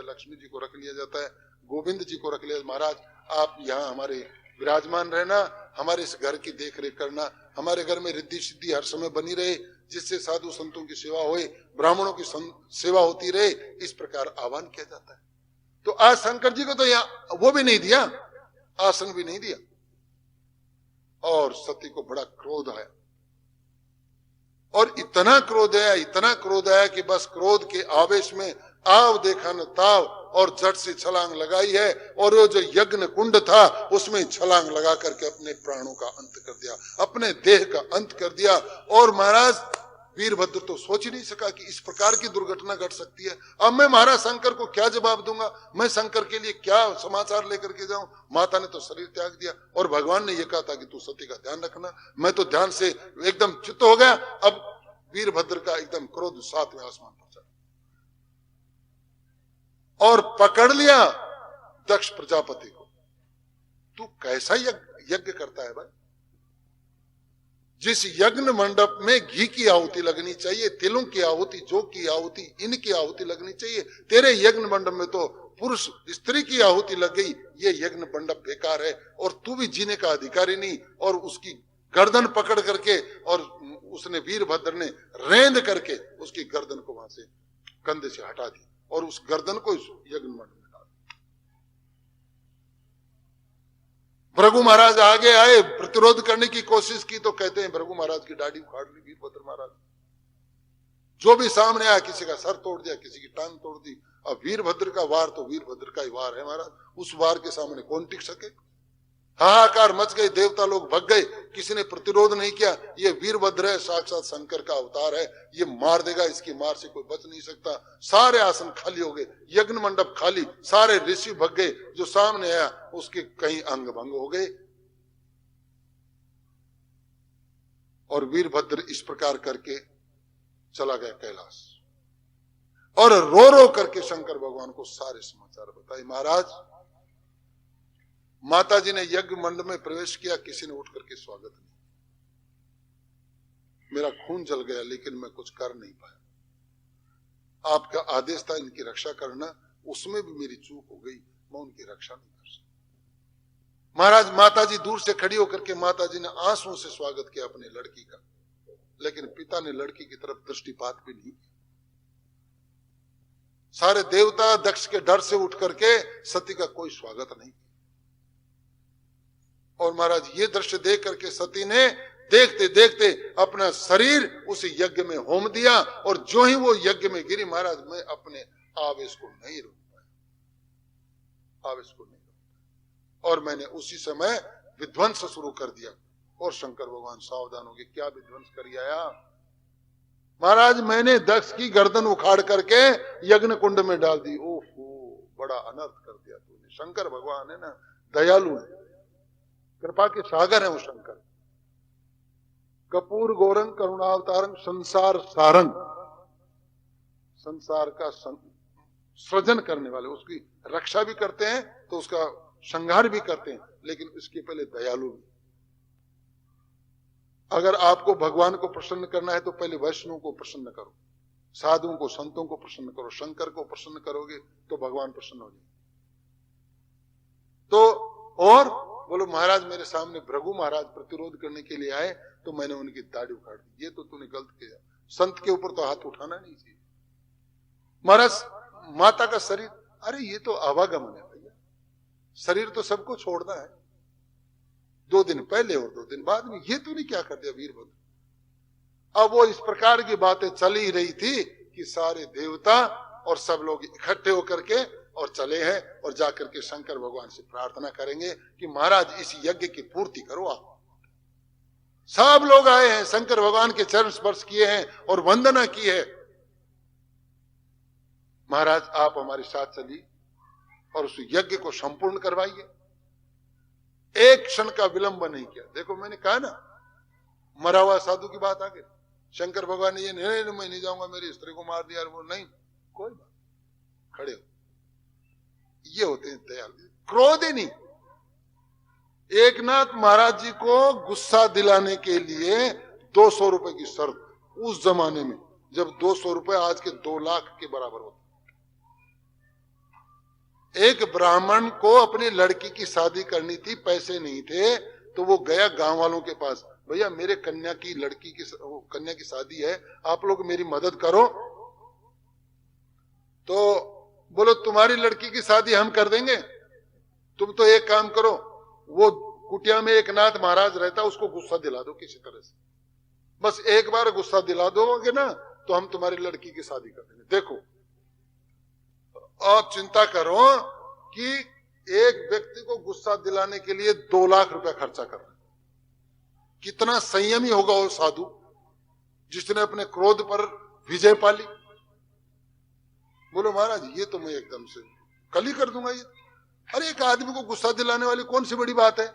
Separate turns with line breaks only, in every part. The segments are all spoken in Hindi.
है, लक्ष्मी जी को रख लिया जाता है, गोविंद जी को रख लिया। महाराज आप यहाँ हमारे विराजमान रहना, हमारे इस घर की देख रेख करना, हमारे घर में रिद्धि सिद्धि हर समय बनी रहे, जिससे साधु संतों की सेवा होए, ब्राह्मणों की सेवा होती रहे, इस प्रकार आह्वान किया जाता है। तो आज शंकर जी को तो यहाँ वो भी नहीं दिया, आसन भी नहीं दिया, और सती को बड़ा क्रोध आया, और इतना क्रोध आया, इतना क्रोध आया कि बस क्रोध के आवेश में आव देखा न ताव, और झट से छलांग लगाई है, और वो जो यज्ञ कुंड था उसमें छलांग लगा करके अपने प्राणों का अंत कर दिया, अपने देह का अंत कर दिया। और महाराज वीरभद्र तो सोच ही नहीं सका कि इस प्रकार की दुर्घटना घट सकती है। अब मैं महाराज शंकर को क्या जवाब दूंगा, मैं शंकर के लिए क्या समाचार लेकर के जाऊं। माता ने तो शरीर त्याग दिया, और भगवान ने यह कहा था कि तू सती का ध्यान रखना। मैं तो ध्यान से एकदम चित्त हो गया। अब वीरभद्र का एकदम क्रोध 7वें आसमान पर चढ़ा, और पकड़ लिया दक्ष प्रजापति को। तू कैसा यज्ञ करता है भाई? जिस यज्ञ मंडप में घी की आहुति लगनी चाहिए, तिलों की आहुति, जौ की आहुति, इनकी आहुति लगनी चाहिए, तेरे यज्ञ मंडप में तो पुरुष स्त्री की आहुति लग गई। ये यज्ञ मंडप बेकार है, और तू भी जीने का अधिकारी नहीं। और उसकी गर्दन पकड़ करके, और उसने वीरभद्र ने रेंद करके उसकी गर्दन को वहां से कंधे से हटा दी, और उस गर्दन को यज्ञ मंडप में डाल। भृगु महाराज आगे आए, प्रतिरोध करने की कोशिश की, तो कहते हैं भृगु महाराज की दाढ़ी उखाड़ ली वीरभद्र महाराज। जो भी सामने आया, किसी का सर तोड़ दिया, किसी की टांग तोड़ दी। अब वीरभद्र का वार तो वीरभद्र का ही वार है महाराज, उस वार के सामने कौन टिक सके। हाहाकार मच गए, देवता लोग भग गए, किसी ने प्रतिरोध नहीं किया। ये वीरभद्र है, साक्षात शंकर का अवतार है, ये मार देगा, इसकी मार से कोई बच नहीं सकता। सारे आसन खाली हो गए, यज्ञ मंडप खाली, सारे ऋषि भग गए। जो सामने आया उसके कई अंग भंग हो गए, और वीरभद्र इस प्रकार करके चला गया कैलाश, और रो रो करके शंकर भगवान को सारे समाचार बताए। महाराज माता जी ने यज्ञ मंडप में प्रवेश किया, किसी ने उठ करके स्वागत नहीं। मेरा खून जल गया, लेकिन मैं कुछ कर नहीं पाया। आपका आदेश था इनकी रक्षा करना, उसमें भी मेरी चूक हो गई, मैं उनकी रक्षा नहीं कर सकता। महाराज माता जी दूर से खड़ी होकर के माता जी ने आंसुओं से स्वागत किया अपने लड़की का, लेकिन पिता ने लड़की की तरफ दृष्टिपात भी नहीं किया। सारे देवता दक्ष के डर से उठ करके सती का कोई स्वागत नहीं किया। और महाराज ये दृश्य देख करके सती ने देखते देखते अपना शरीर उस यज्ञ में होम दिया, और जो ही वो यज्ञ में गिरी, महाराज मैं अपने आवेश को नहीं रोक पाया, आवेश को नहीं रोक पाया, और मैंने उसी समय विध्वंस शुरू कर दिया। और शंकर भगवान सावधान हो गए, क्या विध्वंस कर आया? महाराज मैंने दक्ष की गर्दन उखाड़ करके यज्ञ कुंड में डाल दी। ओहो, बड़ा अनर्थ कर दिया तूने। शंकर भगवान है ना, दयालु है, कृपा के सागर है वो शंकर। कपूर गौरंग करुणावतारंग संसार सारंग, संसार का सृजन करने वाले, उसकी रक्षा भी करते हैं तो उसका संहार भी करते हैं, लेकिन इसके पहले दयालु भी। अगर आपको भगवान को प्रसन्न करना है तो पहले वैष्णव को प्रसन्न करो, साधुओं को संतों को प्रसन्न करो, शंकर को प्रसन्न करोगे तो भगवान प्रसन्न हो जाएंगे। तो और बोलो महाराज मेरे सामने भृगु महाराज प्रतिरोध करने के लिए आए तो मैंने उनकी दाढ़ी उखाड़ दी, ये तो तूने गलत किया, संत के ऊपर तो हाथ उठाना नहीं चाहिए। महाराज माता का शरीर, अरे ये तो आवागमन है भैया, शरीर तो सबको छोड़ना है, 2 दिन पहले और 2 दिन बाद में, ये तूने क्या कर दिया वीरभद्र। अब वो इस प्रकार की बातें चल ही रही थी कि सारे देवता और सब लोग इकट्ठे होकर के और चले हैं, और जाकर के शंकर भगवान से प्रार्थना करेंगे कि महाराज इस यज्ञ की पूर्ति करो आप। सब लोग आए हैं, शंकर भगवान के चरण स्पर्श किए हैं और वंदना की है। महाराज आप हमारे साथ चलिए और उस यज्ञ को संपूर्ण करवाइए। एक क्षण का विलंब नहीं किया। देखो मैंने कहा ना, मरा हुआ साधु की बात आ गई। शंकर भगवान ने ये नहीं, मैं नहीं जाऊंगा, मेरी स्त्री को मार दिया, वो नहीं, कोई बात, खड़े हो। ये होते हैं दयालु, क्रोध ही नहीं। एकनाथ महाराज जी को गुस्सा दिलाने के लिए 200 रुपए की शर्त, उस जमाने में जब 200 रुपए आज के 2 लाख के बराबर होते, एक ब्राह्मण को अपनी लड़की की शादी करनी थी, पैसे नहीं थे, तो वो गया गांव वालों के पास, भैया मेरे कन्या की शादी है, आप लोग मेरी मदद करो। तो बोलो तुम्हारी लड़की की शादी हम कर देंगे, तुम तो एक काम करो, वो कुटिया में एक नाथ महाराज रहता, उसको गुस्सा दिला दो किसी तरह से, बस एक बार गुस्सा दिला दोगे ना तो हम तुम्हारी लड़की की शादी कर देंगे। देखो आप चिंता करो कि एक व्यक्ति को गुस्सा दिलाने के लिए 2 लाख रुपया खर्चा कर रहे, कितना संयमी होगा वो साधु जिसने अपने क्रोध पर विजय पाली। बोलो महाराज ये तो मैं एकदम से कल ही कर दूंगा ये, अरे एक आदमी को गुस्सा दिलाने वाली कौन सी बड़ी बात है।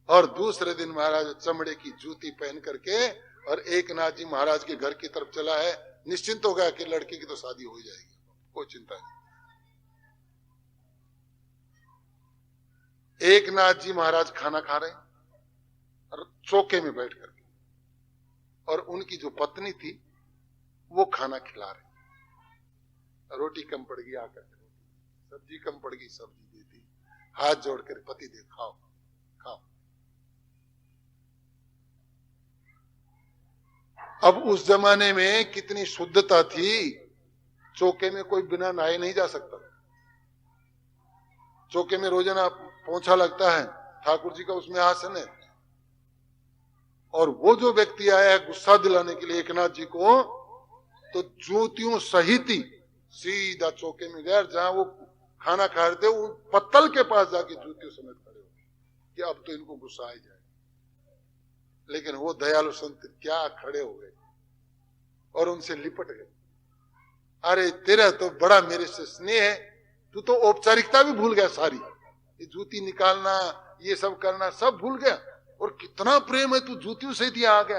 और दूसरे दिन महाराज चमड़े की जूती पहन करके और एक नाथ जी महाराज के घर की तरफ चला है, निश्चिंत हो गया कि लड़की की तो शादी हो जाएगी, कोई चिंता नहीं। एक नाथ जी महाराज खाना खा रहे और चौके में बैठ करके, और उनकी जो पत्नी थी वो खाना खिला रही, रोटी कम पड़ गई आकर के, सब्जी कम पड़ गई सब्जी देती, हाथ जोड़कर पति देव खाओ खाओ। अब उस जमाने में कितनी शुद्धता थी, चौके में कोई बिना नहाए नहीं जा सकता, चौके में रोजाना पोंछा लगता है, ठाकुर जी का उसमें आसन है। और वो जो व्यक्ति आया है गुस्सा दिलाने के लिए एकनाथ जी को, तो जूतियों सहित ही सीधा चौके में गया, जहां वो खाना खा रहे थे वो पत्तल के पास जाके जूतियों समेत खड़े हो कि अब तो इनको गुस्सा आ जाए। लेकिन वो दयालु संत क्या खड़े हो गए और उनसे लिपट गए, अरे तेरा तो बड़ा मेरे से स्नेह है, तू तो औपचारिकता भी भूल गया सारी, ये जूती निकालना ये सब करना सब भूल गया, और कितना प्रेम है, तू जूतियों से दिया आ गया,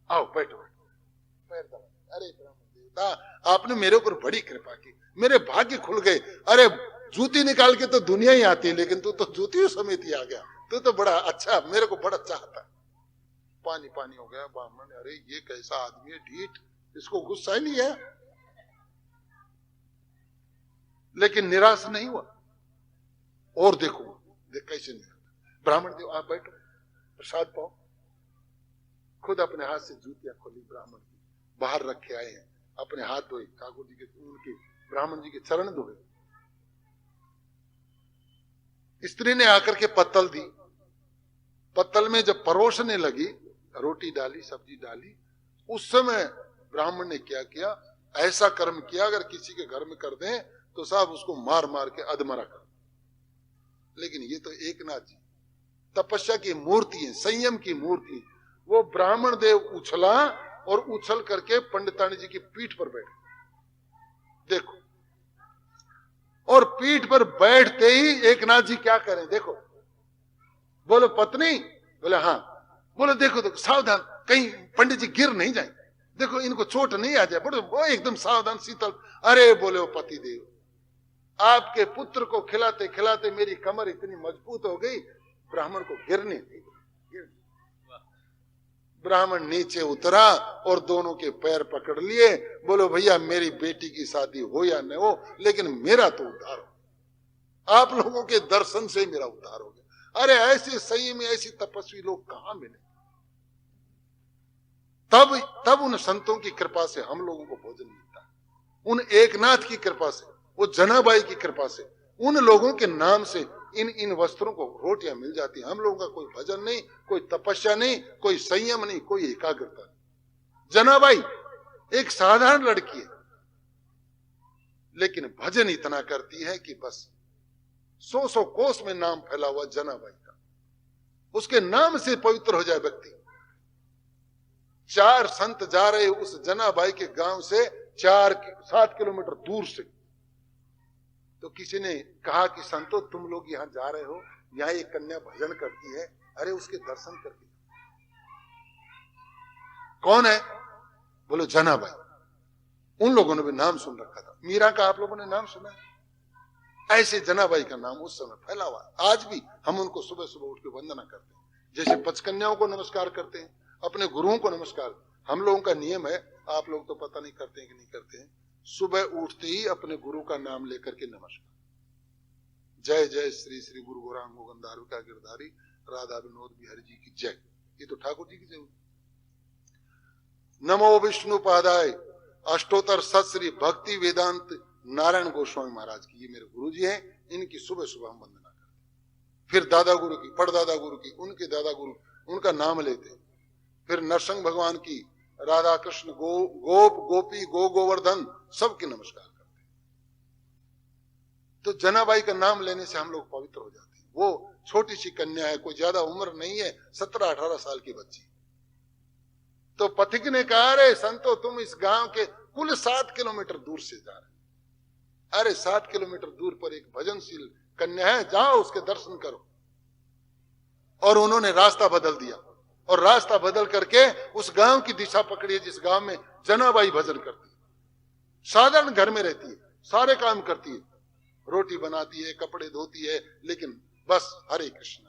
आओ बैठो पैर दबा। अरे देवता आपने मेरे ऊपर बड़ी कृपा की, मेरे भाग्य खुल गए, अरे जूती निकाल के तो दुनिया ही आती है, लेकिन तू तो जूतियों समेत ही आ गया, तू तो बड़ा अच्छा, मेरे को बड़ा चाहता। पानी पानी हो गया ब्राह्मण, अरे ये कैसा आदमी है ढीठ, इसको गुस्सा ही नहीं है, लेकिन निराश नहीं हुआ। और देखो देख कैसे नहीं, ब्राह्मण देव आप बैठो प्रसाद पाओ, खुद अपने हाथ से जूतियां खोली ब्राह्मण की, बाहर रखे आए हैं, अपने हाथ धोए, ठाकुर जी के उनके ब्राह्मण जी के चरण धोए। स्त्री ने आकर के पत्तल दी, पत्तल में जब परोसने लगी, रोटी डाली सब्जी डाली, उस समय ब्राह्मण ने क्या किया, ऐसा कर्म किया अगर किसी के घर में कर दें तो साहब उसको मार मार के अधमरा कर। लेकिन ये तो एकनाथ जी तपस्या की मूर्ति है, संयम की मूर्ति। वो ब्राह्मण देव उछला और उछल करके पंडितानी जी की पीठ पर बैठ, देखो, और पीठ पर बैठते ही एकनाथ जी क्या करें, देखो, बोलो पत्नी, बोले हाँ, बोले देखो देखो सावधान कहीं पंडित जी गिर नहीं जाए, देखो इनको चोट नहीं आ जाए, बोले वो एकदम सावधान शीतल। अरे बोले वो पति देव, आपके पुत्र को खिलाते खिलाते मेरी कमर इतनी मजबूत हो गई, ब्राह्मण को गिरने दी। ब्राह्मण नीचे उतरा और दोनों के पैर पकड़ लिए, बोलो भैया मेरी बेटी की शादी हो या न हो, लेकिन मेरा तो उद्धार हो, आप लोगों के दर्शन से मेरा उद्धार हो गया। अरे ऐसे सही में ऐसी तपस्वी लोग कहां मिले, तब उन संतों की कृपा से हम लोगों को भोजन मिलता है, उन एकनाथ की कृपा से, वो जनाबाई की कृपा से, उन लोगों के नाम से इन वस्त्रों को रोटियां मिल जाती हैं। हम लोगों का कोई भजन नहीं, कोई तपस्या नहीं, कोई संयम नहीं, कोई एकाग्रता नहीं। जनाबाई एक साधारण लड़की है, लेकिन भजन इतना करती है कि बस 100 कोस में नाम फैला हुआ जनाबाई का, उसके नाम से पवित्र हो जाए व्यक्ति। 4 संत जा रहे उस जनाबाई के गांव से 7 किलोमीटर दूर से, तो किसी ने कहा कि संतो तुम लोग यहां जा रहे हो, यहां एक कन्या भजन करती है, अरे उसके दर्शन करके। कौन है, बोलो जनाबाई। उन लोगों ने भी नाम सुन रखा था, मीरा का आप लोगों ने नाम सुना है, ऐसे जनाबाई का नाम उस समय फैला हुआ। आज भी हम उनको सुबह सुबह उठ के वंदना करते हैं, जैसे पचकन्याओं को नमस्कार करते हैं, अपने गुरुओं को नमस्कार। हम लोगों का नियम है, आप लोग तो पता नहीं करते हैं कि नहीं करते हैं, सुबह उठते ही अपने गुरु का नाम लेकर के नमस्कार, जय जय श्री श्री गुरु गौरांग गोगंधारू का गिरधारी राधा विनोद बिहारी जी की जय। ये तो ठाकुर जी की जय। नमो विष्णु पादाय अष्टोत्तर सत श्री भक्ति वेदांत नारायण गोस्वामी महाराज की, ये मेरे गुरु जी हैं, इनकी सुबह सुबह हम वंदना करते। फिर दादा गुरु की, पड़दादा गुरु की, उनके दादा गुरु, उनका नाम लेते। फिर नरसिंह भगवान की, राधा कृष्ण, गोप गोपी, गोवर्धन, सबके नमस्कार करते। तो जनाबाई का नाम लेने से हम लोग पवित्र हो जाते हैं। वो छोटी सी कन्या है, कोई ज्यादा उम्र नहीं है, 17-18 साल की बच्ची। तो पथिक ने कहा, अरे संतो तुम इस गांव के कुल 7 किलोमीटर दूर से जा रहे। अरे 7 किलोमीटर दूर पर एक भजनशील कन्या है, जाओ उसके दर्शन करो। और उन्होंने रास्ता बदल दिया और रास्ता बदल करके उस गांव की दिशा पकड़ी है जिस गांव में जनाबाई भजन करती है। साधारण घर में रहती है, सारे काम करती है, रोटी बनाती है, कपड़े धोती है, लेकिन बस हरे कृष्ण,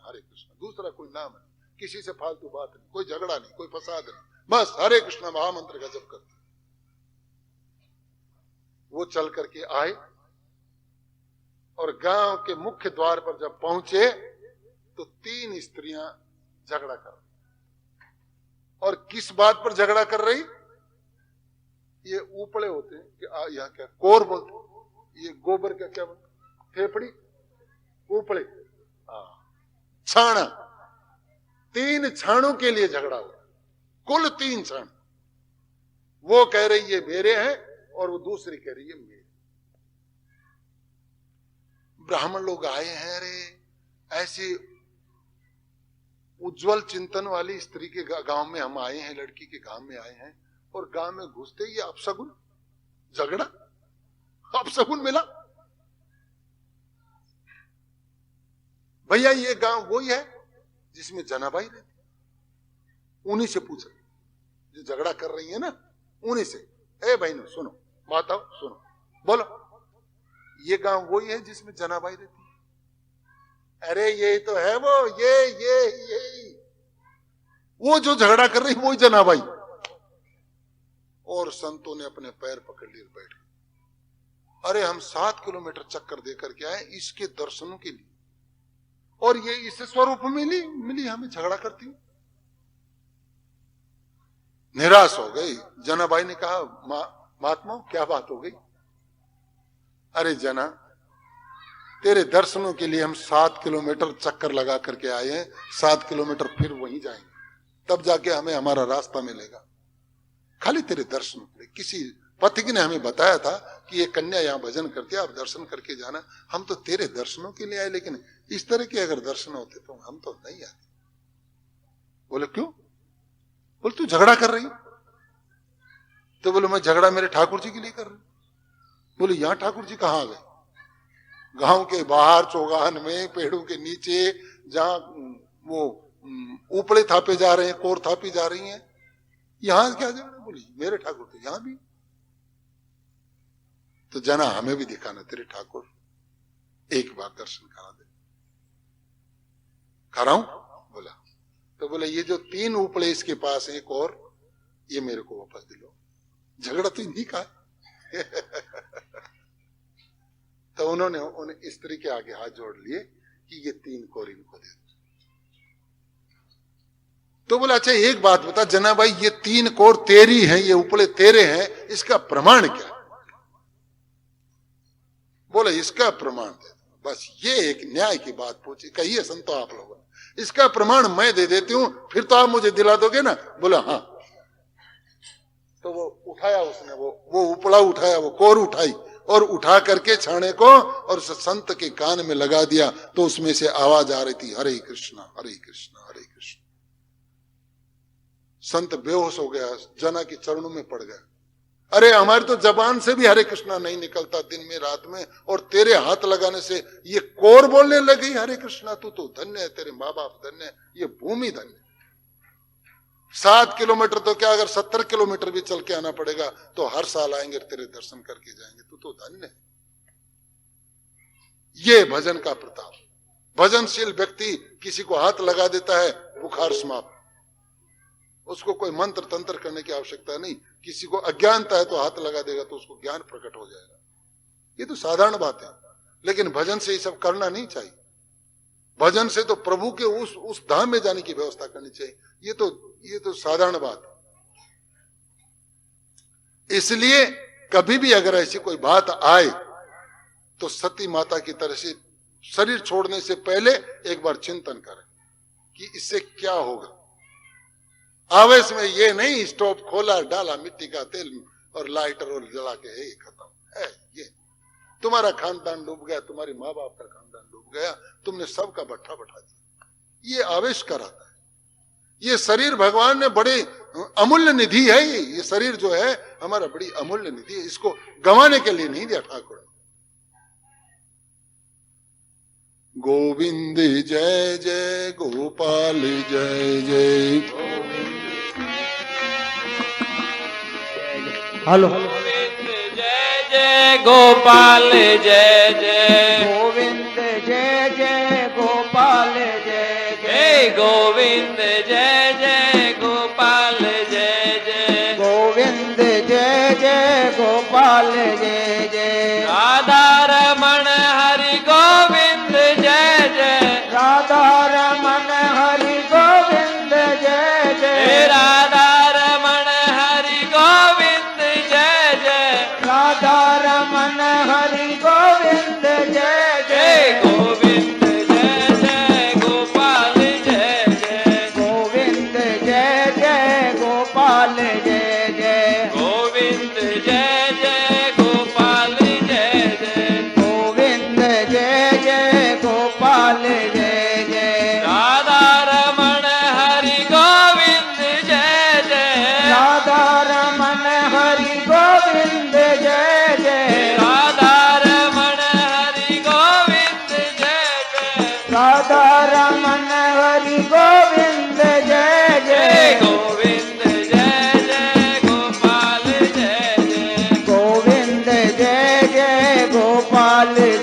दूसरा कोई नाम नहीं, किसी से फालतू बात नहीं, कोई झगड़ा नहीं, कोई फसाद नहीं, बस हरे कृष्ण महामंत्र का जप करती। वो चल करके आए और गांव के मुख्य द्वार पर जब पहुंचे तो 3 स्त्रियां झगड़ा कर रही। और किस बात पर झगड़ा कर रही? ये ऊपड़े होते हैं कि यहाँ क्या कोर बोलते, ये गोबर का क्या बोलते, फेफड़ी, ऊपड़े, छाना। 3 छानों के लिए झगड़ा हुआ, कुल 3 छान। वो कह रही ये मेरे हैं और वो दूसरी कह रही है मेरे। ब्राह्मण लोग आए हैं, अरे ऐसे उज्जवल चिंतन वाली स्त्री के गांव में हम आए हैं, लड़की के गांव में आए हैं, और गांव में घुसते ही अपशगुन, झगड़ा, अपशगुन मिला। भैया ये गांव वही है जिसमें जनाबाई रहती। उन्हीं से पूछा, जो झगड़ा कर रही है ना, उन्हीं से, ए बहनों सुनो, माताओं सुनो, बोलो, ये गांव वही है जिसमें जनाबाई रहती है? अरे ये तो है वो, ये वो जो झगड़ा कर रही वही जनाबाई। और संतों ने अपने पैर पकड़ लिए, बैठ गए। अरे हम 7 किलोमीटर चक्कर देकर के आए इसके दर्शनों के लिए, और ये इस स्वरूप मिली हमें झगड़ा करती। निराश हो गई। जनाबाई ने कहा, महात्मा क्या बात हो गई? अरे जना, तेरे दर्शनों के लिए हम 7 किलोमीटर चक्कर लगा करके आए हैं, 7 किलोमीटर फिर वहीं जाएंगे, तब जाके हमें हमारा रास्ता मिलेगा। खाली तेरे दर्शनों के लिए। किसी पथिक ने हमें बताया था कि ये कन्या यहाँ भजन करती है, आप दर्शन करके जाना। हम तो तेरे दर्शनों के लिए आए, लेकिन इस तरह के अगर दर्शन होते तो हम तो नहीं आते। बोले क्यों? बोले तू झगड़ा कर रही। तो बोले मैं झगड़ा मेरे ठाकुर जी के लिए कर रही। बोले यहाँ ठाकुर जी कहाँ आ गए? गांव के बाहर चौगान में पेड़ों के नीचे जहां वो ऊपड़े थापे जा रहे हैं, कोर थापी जा रही हैं, यहां क्या झगड़ा? बोली मेरे ठाकुर तो यहां भी। तो जना हमें भी दिखाना तेरे ठाकुर, एक बार दर्शन करा दे। कराऊं? बोला। तो बोला ये जो 3 ऊपड़े इसके पास हैं, एक और, ये मेरे को वापस दिलो। झगड़ा तो नहीं कहा। तो उन्होंने उन स्त्री के आगे हाथ जोड़ लिए कि ये 3 कोर इनको दे दो। तो बोला अच्छा एक बात बता जनाबाई, ये 3 कोर तेरी हैं, ये उपड़े तेरे हैं, इसका प्रमाण क्या? बोले इसका प्रमाण दे दो। बस ये एक न्याय की बात पूछी, कहिए संतो आप लोगों ने, इसका प्रमाण मैं दे देती हूं, फिर तो आप मुझे दिला दोगे ना? बोला हाँ। तो वो उठाया उसने, वो उपड़ा उठाया, वो कोर उठाई और उठा करके छाने को और संत के कान में लगा दिया। तो उसमें से आवाज आ रही थी, हरे कृष्णा हरे कृष्णा हरे कृष्णा। संत बेहोश हो गया, जना के चरणों में पड़ गया। अरे हमारी तो जबान से भी हरे कृष्णा नहीं निकलता दिन में रात में, और तेरे हाथ लगाने से ये कोर बोलने लगी हरे कृष्णा। तू तो धन्य है, तेरे माँ बाप धन्य है, ये भूमि धन्य। 7 किलोमीटर तो क्या, अगर 70 किलोमीटर भी चल के आना पड़ेगा तो हर साल आएंगे, तेरे दर्शन करके जाएंगे। तू तो धन्य है। ये भजन का प्रताप। भजनशील व्यक्ति किसी को हाथ लगा देता है, बुखार समाप्त। उसको कोई मंत्र तंत्र करने की आवश्यकता नहीं। किसी को अज्ञानता है तो हाथ लगा देगा तो उसको ज्ञान प्रकट हो जाएगा। ये तो साधारण बात है, लेकिन भजन से ये सब करना नहीं चाहिए। भजन से तो प्रभु के उस धाम में जाने की व्यवस्था करनी चाहिए। ये तो साधारण बात है। इसलिए कभी भी अगर ऐसी कोई बात आए तो सती माता की तरह से शरीर छोड़ने से पहले एक बार चिंतन करें कि इससे क्या होगा। आवेश में ये नहीं स्टोव खोला, डाला मिट्टी का तेल और लाइटर और जला के है खत्म है। ये तुम्हारा खानदान डूब गया, तुम्हारे माँ बाप का खानदान डूब गया, तुमने सबका भट्ठा बैठा दिया। ये आवेश कराता है। ये शरीर भगवान ने बड़ी अमूल्य निधि है। ये शरीर जो है हमारा बड़ी अमूल्य निधि है। इसको गंवाने के लिए नहीं दिया ठाकुर। गोविंद जय जय गोपाल जय जय।
हेलो।
गोविंद जय जय गोपाल जय जय।
गोविंद जय जय गोपाल जय
जय गोविंद जय जय गोपाल जय जय।
गोविंद जय जय गोपाल जय जय।
राधा रमण हरि गोविंद जय जय।
राधा रमण हरि गोविंद जय जय।
राधा रमण हरि गोविंद जय जय।
राधा रमण हरि गोविंद जय
जय
जय।
गोविंद जय जय गोपाल जय जय।
गोविंद जय जय गोपाल जय जय।
गोविंद जय जय गोपाल जय जय।
गोविंद जय जय गोपाल जय जय।
राधा रमण हरि गोविंद जय जय।
राधा रमण हरि गोविंद जय जय।
राधा रमण हरि गोविंद जय जय।
राधा रमण हरि गोविंद जय
जय
जय।
गोविंद जय जय गोपाल जय जय।
गोविंद जय जय गोपाल जय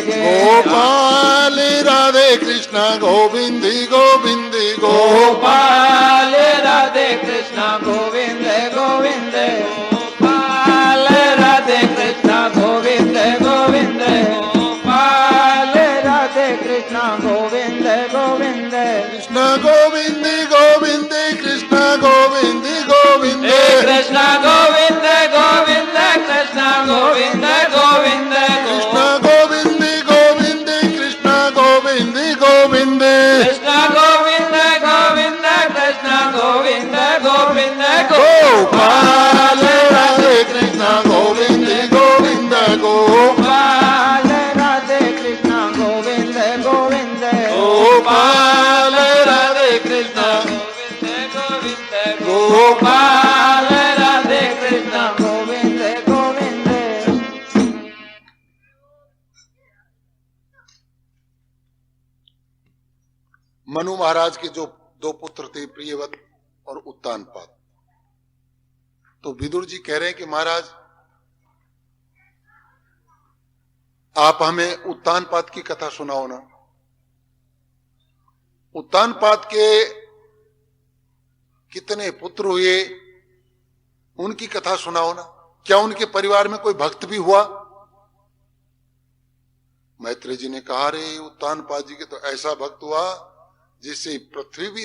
जय।
गोपाल राधे कृष्ण गोविंद गोविंद
गोपाल राधे कृष्ण गोविंद गोविंद। गोपाल राधे कृष्ण गोविंद गोविंद। गोपाल राधे कृष्ण गोविंद गोविंद।
कृष्ण गोविंद गोविंद कृष्ण गोविंद गोविंद।
हे कृष्ण गोविंद गोविंद कृष्ण गोविंद गोविंद।
कृष्ण गोविंद गोविंद कृष्ण गोविंद गोविंद।
कृष्ण गोविंद गोविंद कृष्ण गोविंद गोविंद।
गोपाल राधे कृष्ण गोविंद गोविंद
गोपाल राधे कृष्ण गोविंद गोविंद।
गोपाल राधे कृष्ण
गोविंद गोविंद
गोपाल राधे कृष्ण गोविंद गोविंद।
मनु महाराज के जो दो पुत्र थे, प्रियव्रत और उत्तानपाद, तो विदुर जी कह रहे हैं कि महाराज आप हमें उत्तानपाद की कथा सुनाओ ना। उत्तानपाद के कितने पुत्र हुए उनकी कथा सुनाओ ना। क्या उनके परिवार में कोई भक्त भी हुआ? मैत्रेय जी ने कहा, रे उत्तानपाद जी के तो ऐसा भक्त हुआ जिससे पृथ्वी भी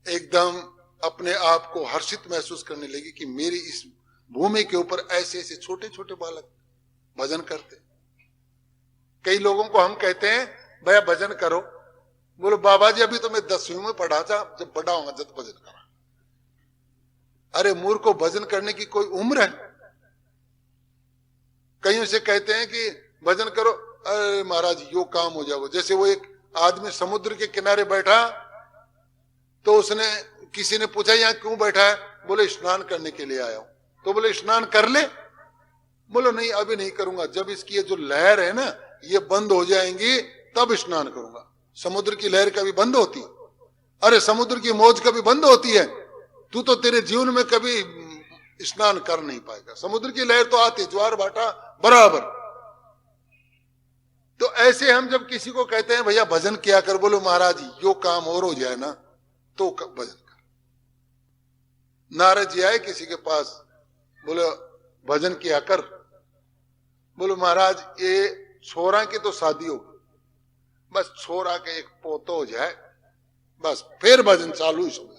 एकदम अपने आप को हर्षित महसूस करने लगी कि मेरी इस भूमि के ऊपर ऐसे ऐसे छोटे छोटे बालक भजन करते। कई लोगों को हम कहते हैं भैया भजन करो, बोलो बाबा जी अभी तो मैं 10वीं में पढ़ा था, जब बड़ा होगा जब भजन करा। अरे मूर्ख को भजन करने की कोई उम्र है? कईयों से कहते हैं कि भजन करो, अरे महाराज यो काम हो जाओ। जैसे वो एक आदमी समुद्र के किनारे बैठा तो उसने किसी ने पूछा यहाँ क्यों बैठा है? बोले स्नान करने के लिए आया हूं। तो बोले स्नान कर ले। बोलो नहीं अभी नहीं करूंगा, जब इसकी ये जो लहर है ना ये बंद हो जाएंगी तब स्नान करूंगा। समुद्र की लहर कभी बंद होती? अरे समुद्र की मौज कभी बंद होती है? तू तो तेरे जीवन में कभी स्नान कर नहीं पाएगा। समुद्र की लहर तो आती, ज्वार भाटा बराबर। तो ऐसे हम जब किसी को कहते हैं भैया भजन किया कर, बोलो महाराज यो काम और हो जाए ना तो भजन कर। नारद जी आए किसी के पास, बोले भजन किया कर। बोलो महाराज ये छोरा की तो शादी होगी, बस छोरा के एक पोतो हो जाए, बस फिर भजन चालू ही समझ।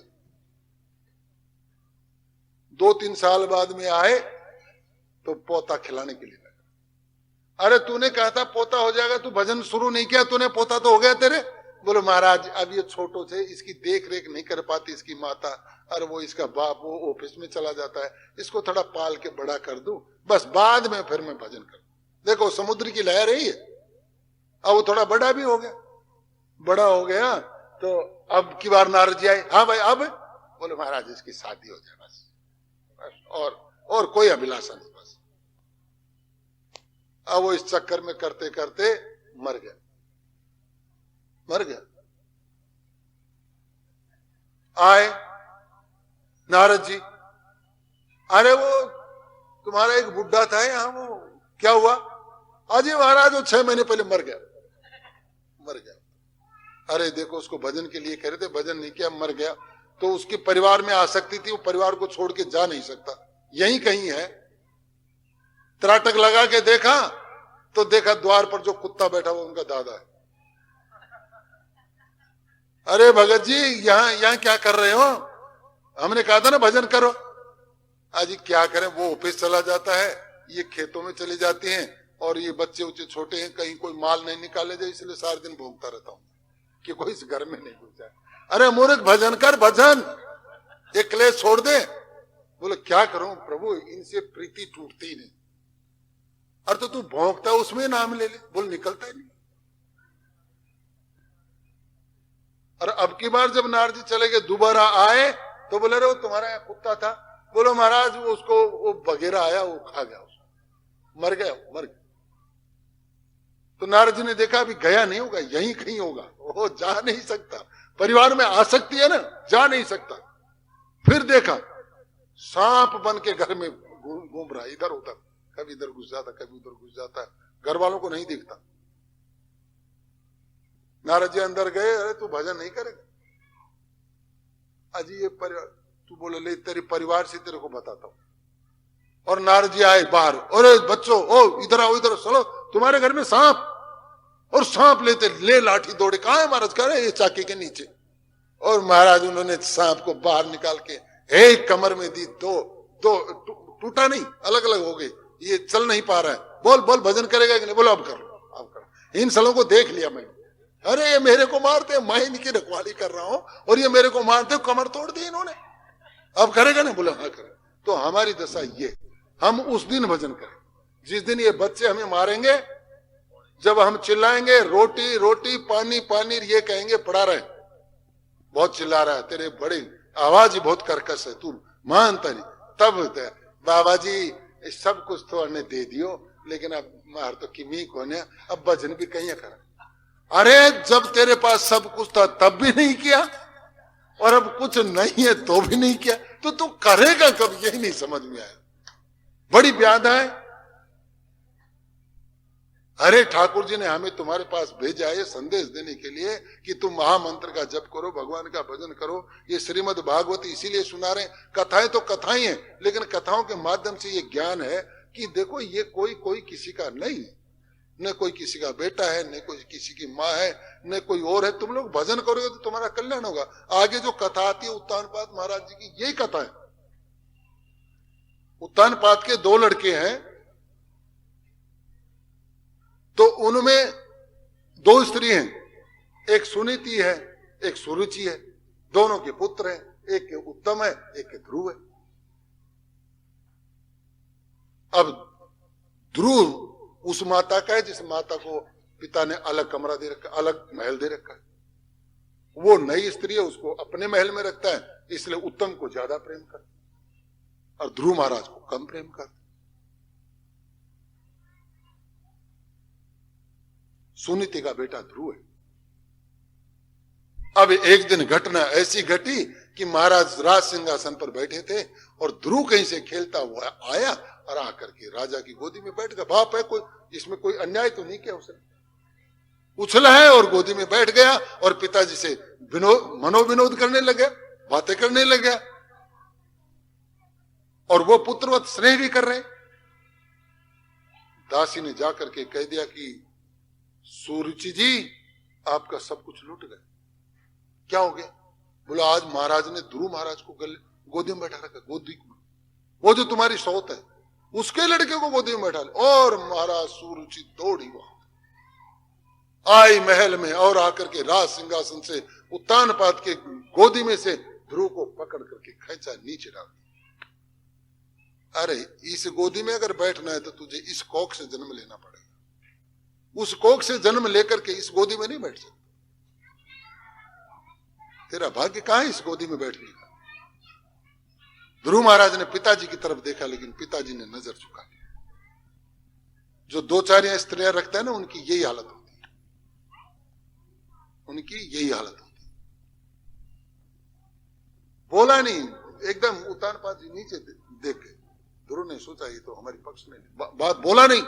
2-3 साल बाद में आए तो पोता खिलाने के लिए लगा। अरे तूने कहा था पोता हो जाएगा, तू भजन शुरू नहीं किया, तूने पोता तो हो गया तेरे। बोलो महाराज अब ये छोटो से, इसकी देख रेख नहीं कर पाती इसकी माता, और वो इसका बाप वो ऑफिस में चला जाता है, इसको थोड़ा पाल के बड़ा कर दूं, बस बाद में फिर मैं भजन करूं। देखो समुद्र की लहर है, अब वो थोड़ा बड़ा भी हो गया, बड़ा हो गया तो अब की बार नारद जी आए, हाँ भाई अब, बोले महाराज इसकी शादी हो जाए बस, और कोई अभिलाषा नहीं बस। अब वो इस चक्कर में करते करते मर गया। आए नारद जी, अरे वो तुम्हारा एक बुढ़ा था यहाँ, वो क्या हुआ? अजय महाराज वो 6 महीने पहले मर गया। अरे देखो उसको भजन के लिए कह रहे थे, भजन नहीं किया, मर गया। तो उसके परिवार में आसक्ति थी, वो परिवार को छोड़ के जा नहीं सकता, यहीं कहीं है। त्राटक लगा के देखा तो देखा द्वार पर जो कुत्ता बैठा हुआ उनका दादा है। अरे भगत जी यहाँ क्या कर रहे हो? हमने कहा था ना भजन करो। आज क्या करें, वो ऑफिस चला जाता है, ये खेतों में चली जाती हैं, और ये बच्चे उच्चे छोटे हैं, कहीं कोई माल नहीं निकाले जाए, इसलिए सारा दिन भोगता रहता हूं कि कोई इस घर में नहीं घुस जाए। अरे मूर्ख भजन कर, भजन, ये क्लेश छोड़ दे। बोले क्या करूं प्रभु, इनसे प्रीति टूटती नहीं। अरे तो तू भोंकता उसमें नाम ले ले। बोल निकलता ही नहीं। और अब की बार जब नारद जी चले गए, दोबारा आए तो बोले रे वो तुम्हारा यहाँ कुत्ता था। बोलो महाराज वो उसको वो बगेरा आया, वो खा गया, उसको मर गया। तो नारद जी ने देखा अभी गया नहीं होगा, यहीं कहीं होगा, वो जा नहीं सकता, परिवार में आसक्ति है ना, जा नहीं सकता। फिर देखा सांप बन के घर में घूम रहा, इधर उधर, कभी इधर घुस जाता, कभी उधर घुस जाता, घर वालों को नहीं दिखता। नारद जी अंदर गए, अरे तू भजन नहीं करेगा? अजी ये तू बोले ले तेरे परिवार से तेरे को बताता हूं। और नारद जी आए बाहर, अरे बच्चों ओ इधर आओ, इधर चलो, तुम्हारे घर में सांप। और सांप लेते ले लाठी दौड़े, कहा है महाराज? कह रहे ये चाके के नीचे। और महाराज उन्होंने सांप को बाहर निकाल के एक कमर में दी, दो टूटा नहीं, अलग अलग हो गए, ये चल नहीं पा रहा है। बोल भजन करेगा कि नहीं? बोलो अब करो। इन सालों को देख लिया मैंने, अरे ये मेरे को मारते, मैं इनकी रखवाली कर रहा हूं और ये मेरे को मारते, कमर तोड़ दी इन्होंने, अब करेगा ना? बोला हाँ करे। तो हमारी दशा ये, हम उस दिन भजन करें जिस दिन ये बच्चे हमें मारेंगे, जब हम चिल्लाएंगे रोटी रोटी पानी पानी, ये कहेंगे पड़ा रहे, बहुत चिल्ला रहा है, तेरे बड़ी आवाज ही बहुत कर्कश है, तू मानता नहीं। तब बाबा जी सब कुछ तो हमने दे दियो, लेकिन अब मार तो किमी कोने, अब भजन भी कहीं करा। अरे जब तेरे पास सब कुछ था तब भी नहीं किया, और अब कुछ नहीं है तो भी नहीं किया, तो तू करेगा कब? यही नहीं समझ में आया। बड़ी व्याधा है। अरे ठाकुर जी ने हमें तुम्हारे पास भेजा है संदेश देने के लिए कि तुम महामंत्र का जप करो, भगवान का भजन करो। ये श्रीमद् भागवत इसीलिए सुना रहे हैं। कथाएं तो कथाएं हैं, लेकिन कथाओं के माध्यम से ये ज्ञान है कि देखो ये कोई किसी का नहीं है, न कोई किसी का बेटा है, न कोई किसी की माँ है, न कोई और है। तुम लोग भजन करोगे तो तुम्हारा कल्याण होगा। आगे जो कथा आती है उत्तानपाद महाराज जी की, यही कथा है। उत्तानपाद के 2 लड़के हैं, तो उनमें 2 स्त्री हैं, एक सुनीति है, एक सुरुचि है, दोनों के पुत्र हैं। एक के उत्तम है, एक के ध्रुव है। अब ध्रुव उस माता का है जिस माता को पिता ने अलग कमरा दे रखा, अलग महल दे रखा है। वो नई स्त्री है, उसको अपने महल में रखता है, इसलिए उत्तम को ज्यादा प्रेम करता और ध्रुव महाराज को कम प्रेम करता। सुनीति का बेटा ध्रुव है। अब एक दिन घटना ऐसी घटी कि महाराज राज सिंहासन पर बैठे थे और ध्रुव कहीं से खेलता हुआ आया और आकर के राजा की गोदी में बैठ गया। बाप है, कोई इसमें कोई अन्याय तो नहीं किया उसने। उछला है और गोदी में बैठ गया और पिताजी से मनोविनोद करने लगे, बातें करने लगे, और वो पुत्रवत स्नेह भी कर रहे। दासी ने जाकर के कह दिया कि सुरुचि जी आपका सब कुछ लूट गया। क्या हो गया? बोला आज महाराज ने ध्रुव महाराज को गोदी में बैठा रखा, गोदी में, वो जो तुम्हारी सौत है उसके लड़के को गोदी में बैठा ले। और महाराज सुरुचि दौड़ी वहां आई महल में और आकर के राज सिंहासन से उत्तान पात के गोदी में से ध्रुव को पकड़ करके खींचा नीचे डाल दिया। अरे इस गोदी में अगर बैठना है तो तुझे इस कोख से जन्म लेना पड़ेगा, उस कोख से जन्म लेकर के इस गोदी में नहीं बैठ सकता। तेरा भाग्य कहां है इस गोदी में बैठने का? ध्रुव महाराज ने पिताजी की तरफ देखा, लेकिन पिताजी ने नजर झुका दी। जो दो चार स्त्रियां रखता है ना, उनकी यही हालत होती है, उनकी यही हालत होती है। बोला नहीं, एकदम उतान पात नीचे देख के ध्रुव ने सोचा ये तो हमारी पक्ष में बात बोला नहीं।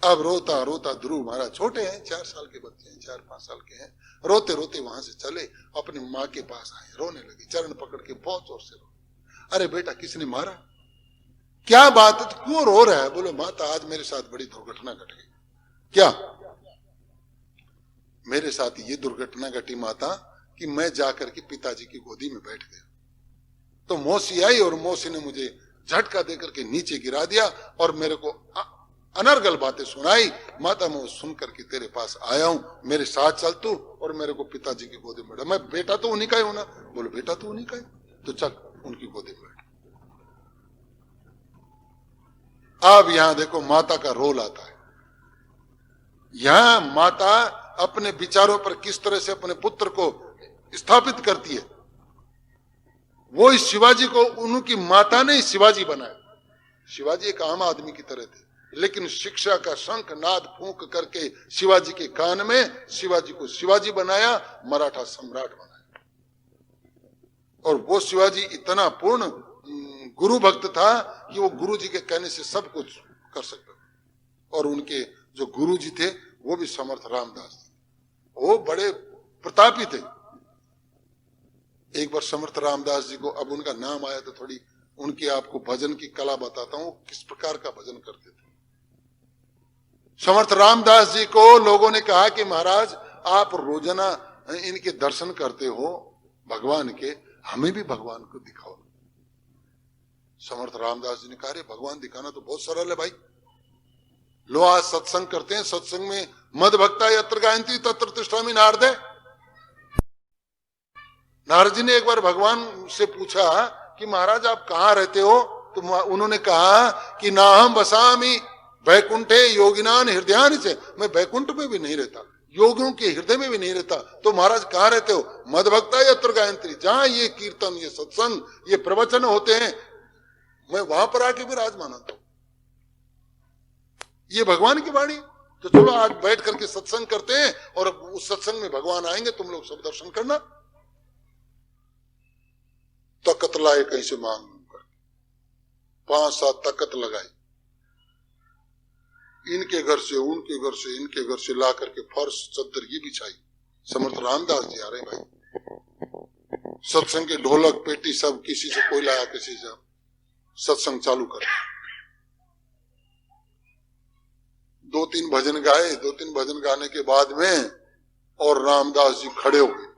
अब रोता रोता ध्रुव महाराज, छोटे हैं, 4 साल के बच्चे हैं, 4-5 साल के हैं, रोते रोते वहां से चले, अपनी माँ के पास आए, रोने लगे, चरण पकड़ के बहुत जोर से रो। अरे बेटा किसने मारा? क्या बात है, क्यों रो रहा है? बोले माता आज मेरे साथ बड़ी दुर्घटना घट गई। क्या? मेरे साथ ये दुर्घटना घटी माता कि मैं जाकर के पिताजी की गोदी में बैठ गया, तो मौसी आई और मौसी ने मुझे झटका देकर के नीचे गिरा दिया और मेरे को अनर्गल बातें सुनाई। माता मैं सुन करके तेरे पास आया हूं, मेरे साथ चल तू और मेरे को पिताजी की गोदी में बैठा। मैं बेटा तो उन्हीं का ही हूं ना। बोलो बेटा तो उन्हीं का ही, तो चल उनकी गोदी में बैठ। अब यहां देखो माता का रोल आता है। यहां माता अपने विचारों पर किस तरह से अपने पुत्र को स्थापित करती है। वो इस शिवाजी को, उनकी माता ने शिवाजी बनाया। शिवाजी एक आम आदमी की तरह थे, लेकिन शिक्षा का शंख नाद फूंक करके शिवाजी के कान में शिवाजी को शिवाजी बनाया, मराठा सम्राट बनाया। और वो शिवाजी इतना पूर्ण गुरु भक्त था कि वो गुरु जी के कहने से सब कुछ कर सकता था। और उनके जो गुरु जी थे वो भी समर्थ रामदास थे, वो बड़े प्रतापी थे। एक बार समर्थ रामदास जी को, अब उनका नाम आया तो थोड़ी उनकी आपको भजन की कला बताता हूं, किस प्रकार का भजन करते थे। समर्थ रामदास जी को लोगों ने कहा कि महाराज आप रोजाना इनके दर्शन करते हो भगवान के, हमें भी भगवान को दिखाओ। समर्थ रामदास जी ने कहा भगवान दिखाना तो बहुत सरल है भाई। लो आज सत्संग करते हैं, सत्संग में मद भक्ता यत्र गायंती तत्र तिष्ठामि नारदे। नारद जी ने एक बार भगवान से पूछा कि महाराज आप कहाँ रहते हो? तो उन्होंने कहा कि ना हम बसामी वैकुंठे योगिनान हृदयान से, मैं वैकुंठ में भी नहीं रहता, योगियों के हृदय में भी नहीं रहता। तो महाराज कहाँ रहते हो? मद भक्ता यत्र गायंत्री, जहां ये कीर्तन, ये सत्संग, ये प्रवचन होते हैं, मैं वहां पर आके विराजमान होता हूं। ये भगवान की वाणी। तो चलो आज बैठ करके सत्संग करते हैं और उस सत्संग में भगवान आएंगे, तुम लोग सब दर्शन करना। तकत लाए कहीं से मांग कर 5-7 तकत लगाई, इनके घर से उनके घर से इनके घर से ला करके फर्श चद्दर ये बिछाई। समर्थ रामदास जी आ रहे भाई, सत्संग के ढोलक पेटी सब, किसी से कोई लाया, किसी से, सत्संग चालू कर। 2-3 भजन गाए, 2-3 भजन गाने के बाद में और रामदास जी खड़े हो गए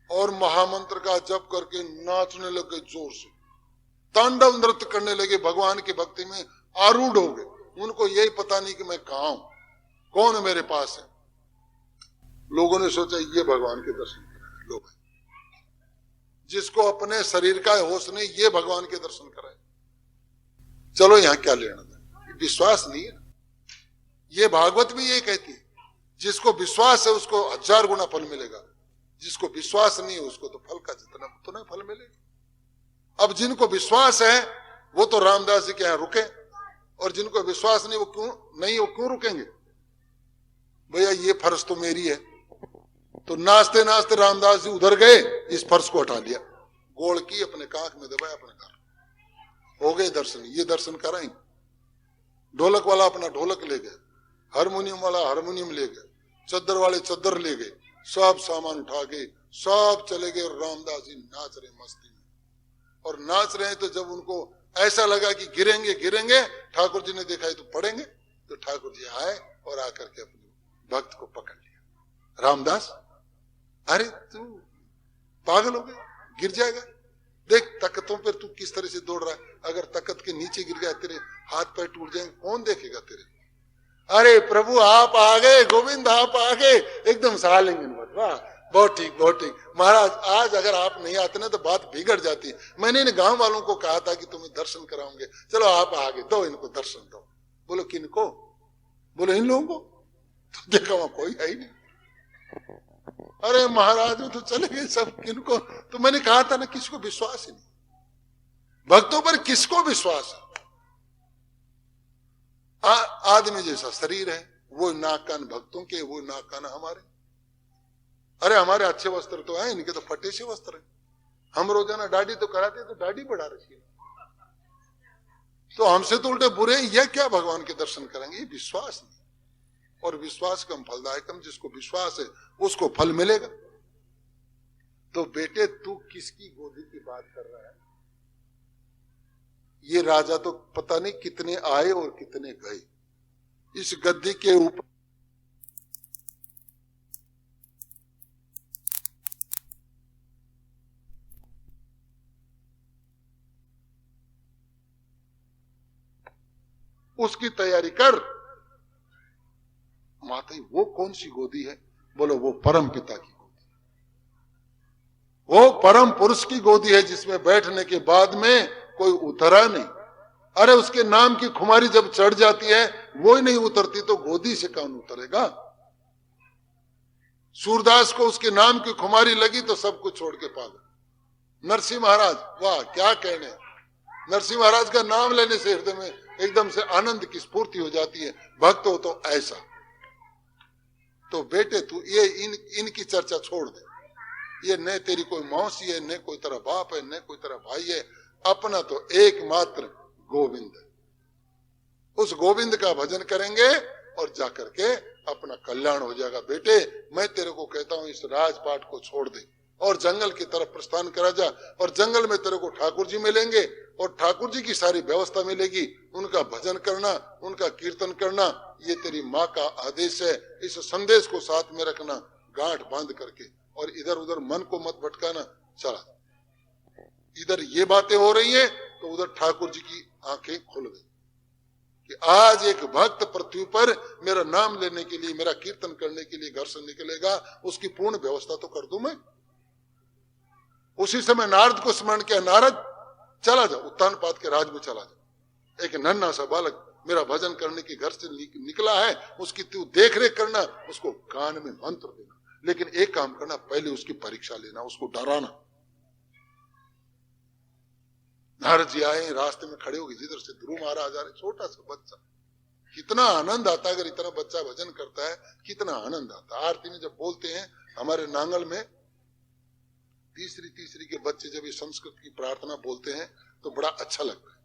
और महामंत्र का जप करके नाचने लगे, जोर से तांडव नृत्य करने लगे, भगवान की भक्ति में आरूढ़ हो गए। उनको यही पता नहीं कि मैं कहां हूं, कौन मेरे पास है। लोगों ने सोचा ये भगवान के दर्शन कराए। लो भाई, जिसको अपने शरीर का होश नहीं, ये भगवान के दर्शन कराए। चलो यहां क्या लेना था, विश्वास नहीं है। ये भागवत भी यही कहती है, जिसको विश्वास है उसको 1000 गुना फल मिलेगा, जिसको विश्वास नहीं है उसको तो फल का जितना उतना फल मिलेगा। अब जिनको विश्वास है वो तो रामदास जी के यहां रुके, और जिनको विश्वास नहीं वो क्यों रुकेंगे? भैया ये फर्श तो मेरी है। तो नाचते नाचते रामदास जी उधर गए, इस फर्श को हटा लिया, गोल की अपने काख में दबाया, अपने घर हो गए दर्शन। ये दर्शन कराएंगे। ढोलक वाला अपना ढोलक ले गए, हारमोनियम वाला हारमोनियम ले गए, चद्दर वाले चद्दर ले गए, सब सामान उठा के सब चले गए। और रामदास जी नाच रहे मस्ती में, और नाच रहे तो जब उनको ऐसा लगा कि गिरेंगे गिरेंगे, ठाकुर जी ने देखा तो पड़ेंगे, तो ठाकुर जी आए और आकर के अपने भक्त को पकड़ लिया। रामदास, अरे तू पागल हो गया, गिर जाएगा, देख तकतों पर तू किस तरह से दौड़ रहा है, अगर तकत के नीचे गिर गया तेरे हाथ पैर टूट जाएंगे, कौन देखेगा तेरे। अरे प्रभु आप आ गए, गोविंद आप आ गए, एकदम सालिंगन। वाह, बहुत ठीक बहुत ठीक महाराज, आज अगर आप नहीं आते ना तो बात बिगड़ जाती है। मैंने इन गांव वालों को कहा था कि तुम्हें दर्शन कराऊंगे, चलो आप आगे, दो इनको दर्शन दो। बोलो किनको? बोलो इन लोगों को। तो देखा वहां कोई है ही नहीं। अरे महाराज वो तो चले गए सब, किनको? तो मैंने कहा था ना, किसको विश्वास ही नहीं, भक्तों पर किसको विश्वास है। आदमी जैसा शरीर है, वो नाक कान भक्तों के, वो नाक कान हमारे। अरे हमारे अच्छे वस्त्र तो हैं, इनके तो फटे से वस्त्र हैं। हम रोजाना दाढ़ी तो कराते हैं, तो दाढ़ी बढ़ा रखी है, तो हमसे तो उल्टे बुरे। यह क्या भगवान के दर्शन करेंगे? ये विश्वास नहीं, और विश्वास कम फलदायकम, जिसको विश्वास है उसको फल मिलेगा। तो बेटे तू किसकी गोदी की बात कर रहा है? ये राजा तो पता नहीं कितने आए और कितने गए इस गद्दी के ऊपर। उसकी तैयारी कर। माता, वो कौन सी गोदी है? बोलो वो परम पिता की गोदी, वो परम पुरुष की गोदी है, जिसमें बैठने के बाद में कोई उतरा नहीं। अरे उसके नाम की खुमारी जब चढ़ जाती है वो ही नहीं उतरती, तो गोदी से कौन उतरेगा? सूरदास को उसके नाम की खुमारी लगी तो सब कुछ छोड़ के पागल। नरसिंह महाराज, वाह क्या कहने। नरसिंह महाराज का नाम लेने से हृदय में एकदम से आनंद की स्फूर्ति हो जाती है। भक्त हो तो ऐसा। तो बेटे तू ये इनकी चर्चा छोड़ दे। ये न तेरी कोई मौसी है, न कोई तेरा बाप है, न कोई तेरा भाई है। अपना तो एकमात्र गोविंद है। उस गोविंद का भजन करेंगे और जाकर के अपना कल्याण हो जाएगा। बेटे मैं तेरे को कहता हूं, इस राजपाट को छोड़ दे और जंगल की तरफ प्रस्थान करा जा, और जंगल में तेरे को ठाकुर जी मिलेंगे और ठाकुर जी की सारी व्यवस्था मिलेगी। उनका भजन करना, उनका कीर्तन करना, ये तेरी माँ का आदेश है। इस संदेश को साथ में रखना, गांठ बांध करके, और इधर उधर मन को मत भटकाना। चला, इधर ये बातें हो रही है तो उधर ठाकुर जी की आंखें खुल गई कि आज एक भक्त पृथ्वी पर मेरा नाम लेने के लिए, मेरा कीर्तन करने के लिए घर से निकलेगा, उसकी पूर्ण व्यवस्था तो कर दूं मैं। उसी समय नारद को स्मरण किया, नारद चला जा, उत्तानपाद के राज में चला जा। एक नन्हा सा बालक मेरा भजन करने के घर से निकला है, उसकी तू देख रेख करना, उसको कान में मंत्र देना, लेकिन एक काम करना, पहले उसकी परीक्षा लेना, उसको डराना। नारद जी आए, रास्ते में खड़े हो गए, जिधर से ध्रुव महाराज आ रहे, छोटा सा बच्चा। कितना आनंद आता है अगर इतना बच्चा भजन करता है, कितना आनंद आता है। आरती में जब बोलते हैं, हमारे नांगल में तीसरी के बच्चे जब ये संस्कृत की प्रार्थना बोलते हैं तो बड़ा अच्छा लगता है।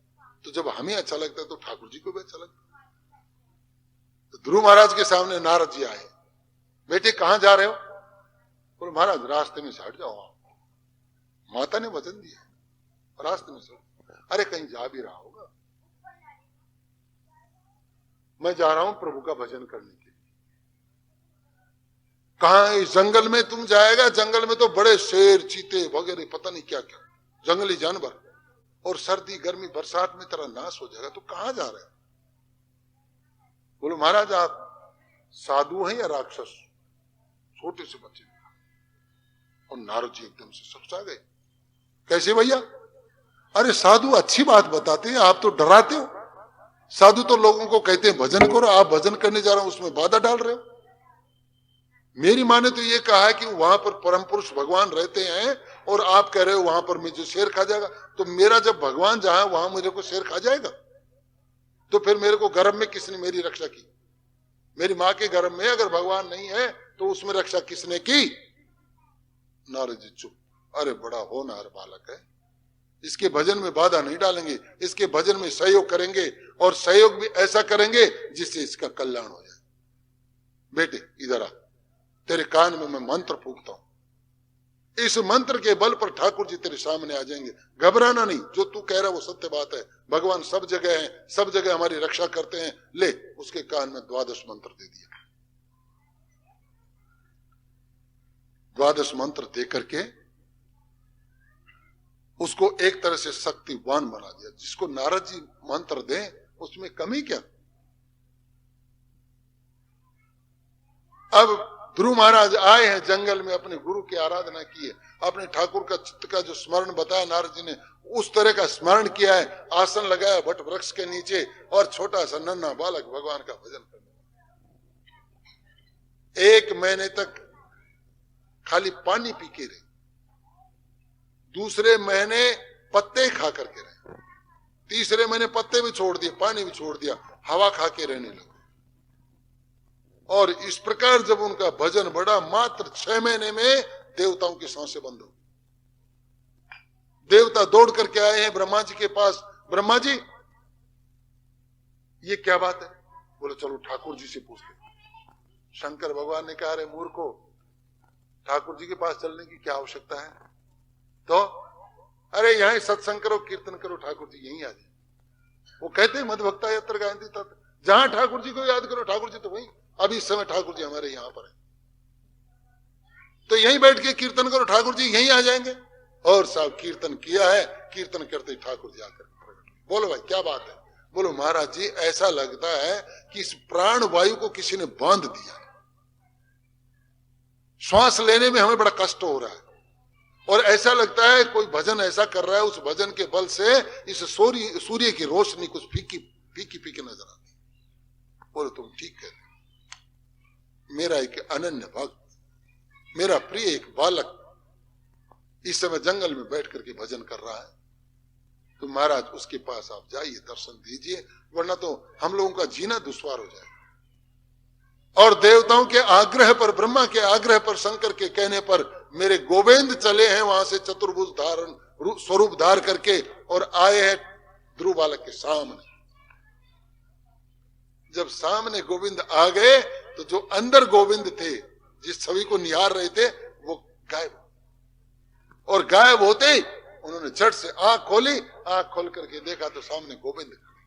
तो जब हमें अच्छा लगता है तो ठाकुर जी को भी अच्छा लगता है। तो ध्रुव महाराज के सामने नारद जी आए, बेटे कहां जा रहे हो? बोले महाराज रास्ते में से हट जाओ, माता ने वचन दिया, रास्ते में से। अरे कहीं जा भी रहा होगा? मैं जा रहा हूं प्रभु का भजन करने के लिए। कहां? इस जंगल में तुम जाएगा? जंगल में तो बड़े शेर, चीते वगैरह पता नहीं क्या क्या जंगली जानवर, और सर्दी गर्मी बरसात में तेरा नाश हो जाएगा, तो कहां जा रहे हैं? बोलो महाराज आप साधु हैं या राक्षस? छोटे से बच्चे। और नारद जी एकदम से सकसा गए, कैसे भैया? अरे साधु अच्छी बात बताते हैं, आप तो डराते हो। साधु तो लोगों को कहते हैं भजन करो, आप भजन करने जा रहे हो उसमें बाधा डाल रहे हो। मेरी माँ ने तो ये कहा है कि वहां पर परम पुरुष भगवान रहते हैं, और आप कह रहे हो वहां पर मुझे शेर खा जाएगा। तो मेरा जब भगवान जहां वहां मेरे को शेर खा जाएगा, तो फिर मेरे को गर्भ में किसने मेरी रक्षा की? मेरी माँ के गर्भ में अगर भगवान नहीं है तो उसमें रक्षा किसने की? नारद जी चुप। अरे बड़ा होनहार बालक है, इसके भजन में बाधा नहीं डालेंगे, इसके भजन में सहयोग करेंगे, और सहयोग भी ऐसा करेंगे जिससे इसका कल्याण हो जाए। बेटे इधर आ, तेरे कान में मैं मंत्र फूंकता हूं, इस मंत्र के बल पर ठाकुर जी तेरे सामने आ जाएंगे। घबराना नहीं, जो तू कह रहा है वो सत्य बात है। भगवान सब जगह है, सब जगह हमारी रक्षा करते हैं। ले, उसके कान में 12 मंत्र दे दिया। 12 मंत्र दे करके उसको एक तरह से शक्तिवान बना दिया। जिसको नारद जी मंत्र दे उसमें कमी क्या। अब ध्रुव महाराज आए हैं जंगल में, अपने गुरु की आराधना की है, अपने ठाकुर का चित्त का जो स्मरण बताया नारद जी ने, उस तरह का स्मरण किया है। आसन लगाया वट वृक्ष के नीचे और छोटा सा नन्हा बालक भगवान का भजन करने। 1 महीने तक खाली पानी पी के रहे, दूसरे महीने पत्ते खा करके रहे, तीसरे महीने पत्ते भी छोड़ दिए, पानी भी छोड़ दिया, हवा खा के रहने लगे। और इस प्रकार जब उनका भजन बढ़ा, मात्र 6 महीने में देवताओं की सांसें बंद हो। देवता दौड़ करके आए हैं ब्रह्मा जी के पास। ब्रह्मा जी ये क्या बात है? बोले चलो ठाकुर जी से पूछते। शंकर भगवान ने कहा, अरे मूर्खो, ठाकुर जी के पास चलने की क्या आवश्यकता है? तो अरे यहां सत्संग करो, कीर्तन करो, ठाकुर जी यहीं आ जाए। वो कहते हैं मद भक्ता यत्र गायन्ति तत्र, जहां ठाकुर जी को याद करो, ठाकुर जी तो वहीं। अभी इस समय ठाकुर जी हमारे यहां पर है, तो यहीं बैठ के कीर्तन करो, ठाकुर जी यहीं आ जाएंगे। और साहब कीर्तन किया है, कीर्तन करते ठाकुर जी आकर प्रकट। बोलो भाई क्या बात है? बोलो महाराज जी ऐसा लगता है कि इस प्राण वायु को किसी ने बांध दिया, श्वास लेने में हमें बड़ा कष्ट हो रहा है। और ऐसा लगता है कोई भजन ऐसा कर रहा है, उस भजन के बल से इस सूर्य की रोशनी कुछ फीकी फीकी फीकी नजर आती। बोलो तुम ठीक कहते। मेरा एक अनन्य भक्त, मेरा प्रिय एक बालक इस समय जंगल में बैठ करके भजन कर रहा है, तो महाराज उसके पास आप जाइए, दर्शन दीजिए, वरना तो हम लोगों का जीना दुश्वार हो जाएगा। और देवताओं के आग्रह पर, ब्रह्मा के आग्रह पर, शंकर के कहने पर मेरे गोविंद चले हैं वहां से चतुर्भुज धारण स्वरूप धार करके और आए हैं ध्रुव बालक के सामने। जब सामने गोविंद आ गए तो जो अंदर गोविंद थे, जिस छवि को निहार रहे थे, वो गायब। और गायब होते ही उन्होंने झट से आंख खोली, आंख खोल करके देखा तो सामने गोविंद खड़े।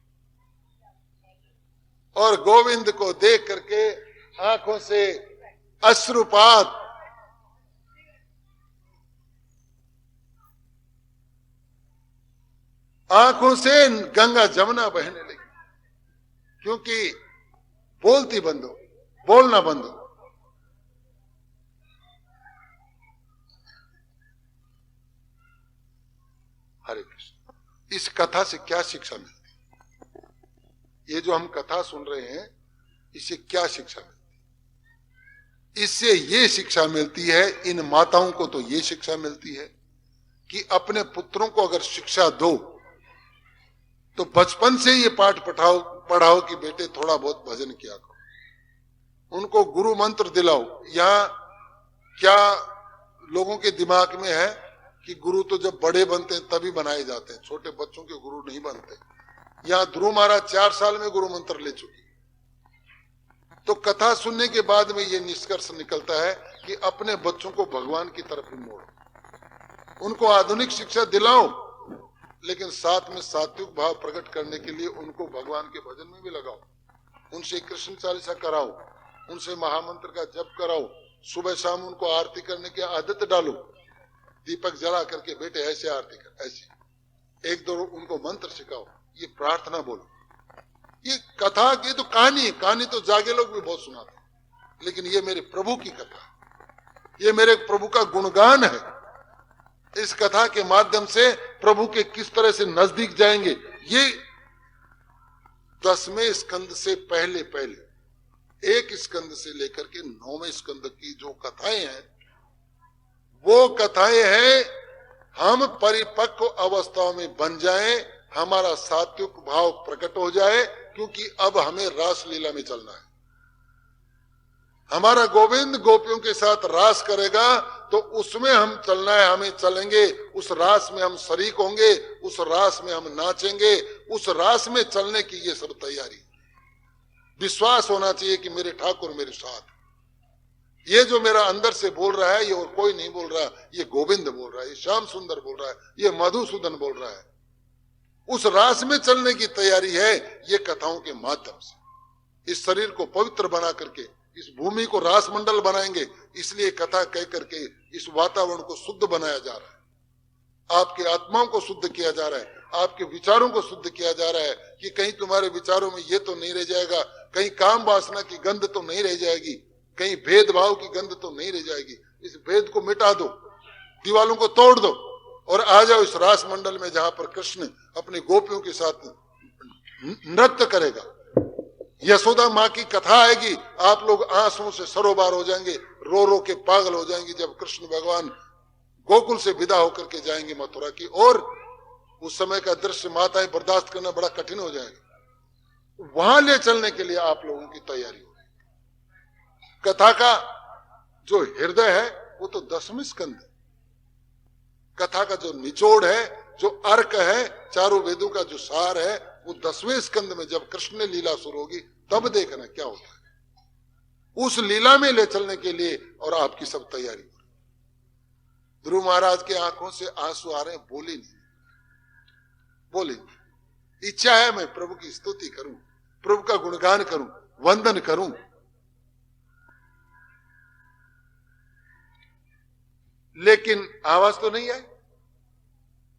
और गोविंद को देख करके आंखों से अश्रुपात, आंखों से गंगा जमुना बहने लगी, क्योंकि बोलती बंद हो, बोलना बंद हो। हरे कृष्ण। इस कथा से क्या शिक्षा मिलती है? ये जो हम कथा सुन रहे हैं, इससे क्या शिक्षा मिलती है? इससे ये शिक्षा मिलती है, इन माताओं को तो ये शिक्षा मिलती है कि अपने पुत्रों को अगर शिक्षा दो तो बचपन से ये पाठ पढ़ाओ कि बेटे थोड़ा बहुत भजन किया करो, उनको गुरु मंत्र दिलाओ। यहाँ क्या लोगों के दिमाग में है कि गुरु तो जब बड़े बनते हैं तभी बनाए जाते हैं, छोटे बच्चों के गुरु नहीं बनते। यहाँ ध्रुव महाराज 4 साल में गुरु मंत्र ले चुके। तो कथा सुनने के बाद में ये निष्कर्ष निकलता है कि अपने बच्चों को भगवान की तरफ ही मोड़ो, उनको आधुनिक शिक्षा दिलाओ, लेकिन साथ में सात्विक भाव प्रकट करने के लिए उनको भगवान के भजन में भी लगाओ। उनसे कृष्ण चालीसा कराओ, उनसे महामंत्र का जप कराओ, सुबह शाम उनको आरती करने की आदत डालो। दीपक जला करके बेटे ऐसे आरती कर, ऐसे 1-2 उनको मंत्र सिखाओ, ये प्रार्थना बोलो। ये कथा, ये तो कहानी तो जागे लोग भी बहुत सुनाते हैं, लेकिन ये मेरे प्रभु की कथा, ये मेरे प्रभु का गुणगान है। इस कथा के माध्यम से प्रभु के किस तरह से नजदीक जाएंगे, ये 10वें स्कंद से पहले 1 स्कंद से लेकर के 9वें स्कंद की जो कथाएं हैं, वो कथाएं हैं हम परिपक्व अवस्थाओं में बन जाएं, हमारा सात्विक भाव प्रकट हो जाए, क्योंकि अब हमें रास लीला में चलना है। हमारा गोविंद गोपियों के साथ रास करेगा तो उसमें हम चलना है, हमें चलेंगे, उस रास में हम शरीक होंगे, उस रास में हम नाचेंगे, उस रास में चलने की ये सब तैयारी। विश्वास होना चाहिए कि मेरे ठाकुर मेरे साथ। ये जो मेरा अंदर से बोल रहा है ये और कोई नहीं बोल रहा, ये गोविंद बोल रहा है, ये श्याम सुंदर बोल रहा है, ये मधुसूदन बोल रहा है। उस रास में चलने की तैयारी है ये कथाओं के माध्यम से। इस शरीर को पवित्र बना करके इस भूमि को रास मंडल बनाएंगे, इसलिए कथा कह करके इस वातावरण को शुद्ध बनाया जा रहा है, आपकी आत्माओं को शुद्ध किया जा रहा है, आपके विचारों को शुद्ध किया जा रहा है कि कहीं तुम्हारे विचारों में ये तो नहीं रह जाएगा, कहीं काम वासना की गंध तो नहीं रह जाएगी, कहीं भेदभाव की गंध तो नहीं रह जाएगी। इस भेद को मिटा दो, दीवालों को तोड़ दो और आ जाओ इस रास मंडल में जहां पर कृष्ण अपनी गोपियों के साथ नृत्य करेगा। यशोदा माँ की कथा आएगी, आप लोग आंसुओं से सरोबार हो जाएंगे, रो रो के पागल हो जाएंगे जब कृष्ण भगवान गोकुल से विदा होकर के जाएंगे मथुरा की ओर। उस समय का दृश्य माताएं बर्दाश्त करना बड़ा कठिन हो जाएगा। वहां ले चलने के लिए आप लोगों की तैयारी हो। कथा का जो हृदय है वो तो 10वें स्कंद है। कथा का जो निचोड़ है, जो अर्क है, चारों वेदों का जो सार है, वो 10वें स्कंद में जब कृष्ण ने लीला शुरू होगी तब देखना क्या होता है। उस लीला में ले चलने के लिए और आपकी सब तैयारी हो रही। ध्रुव महाराज के आंखों से आंसू आ रहे हैं, बोले नहीं, बोले नहीं। इच्छा है मैं प्रभु की स्तुति करूं, प्रभु का गुणगान करूं, वंदन करूं, लेकिन आवाज तो नहीं आई।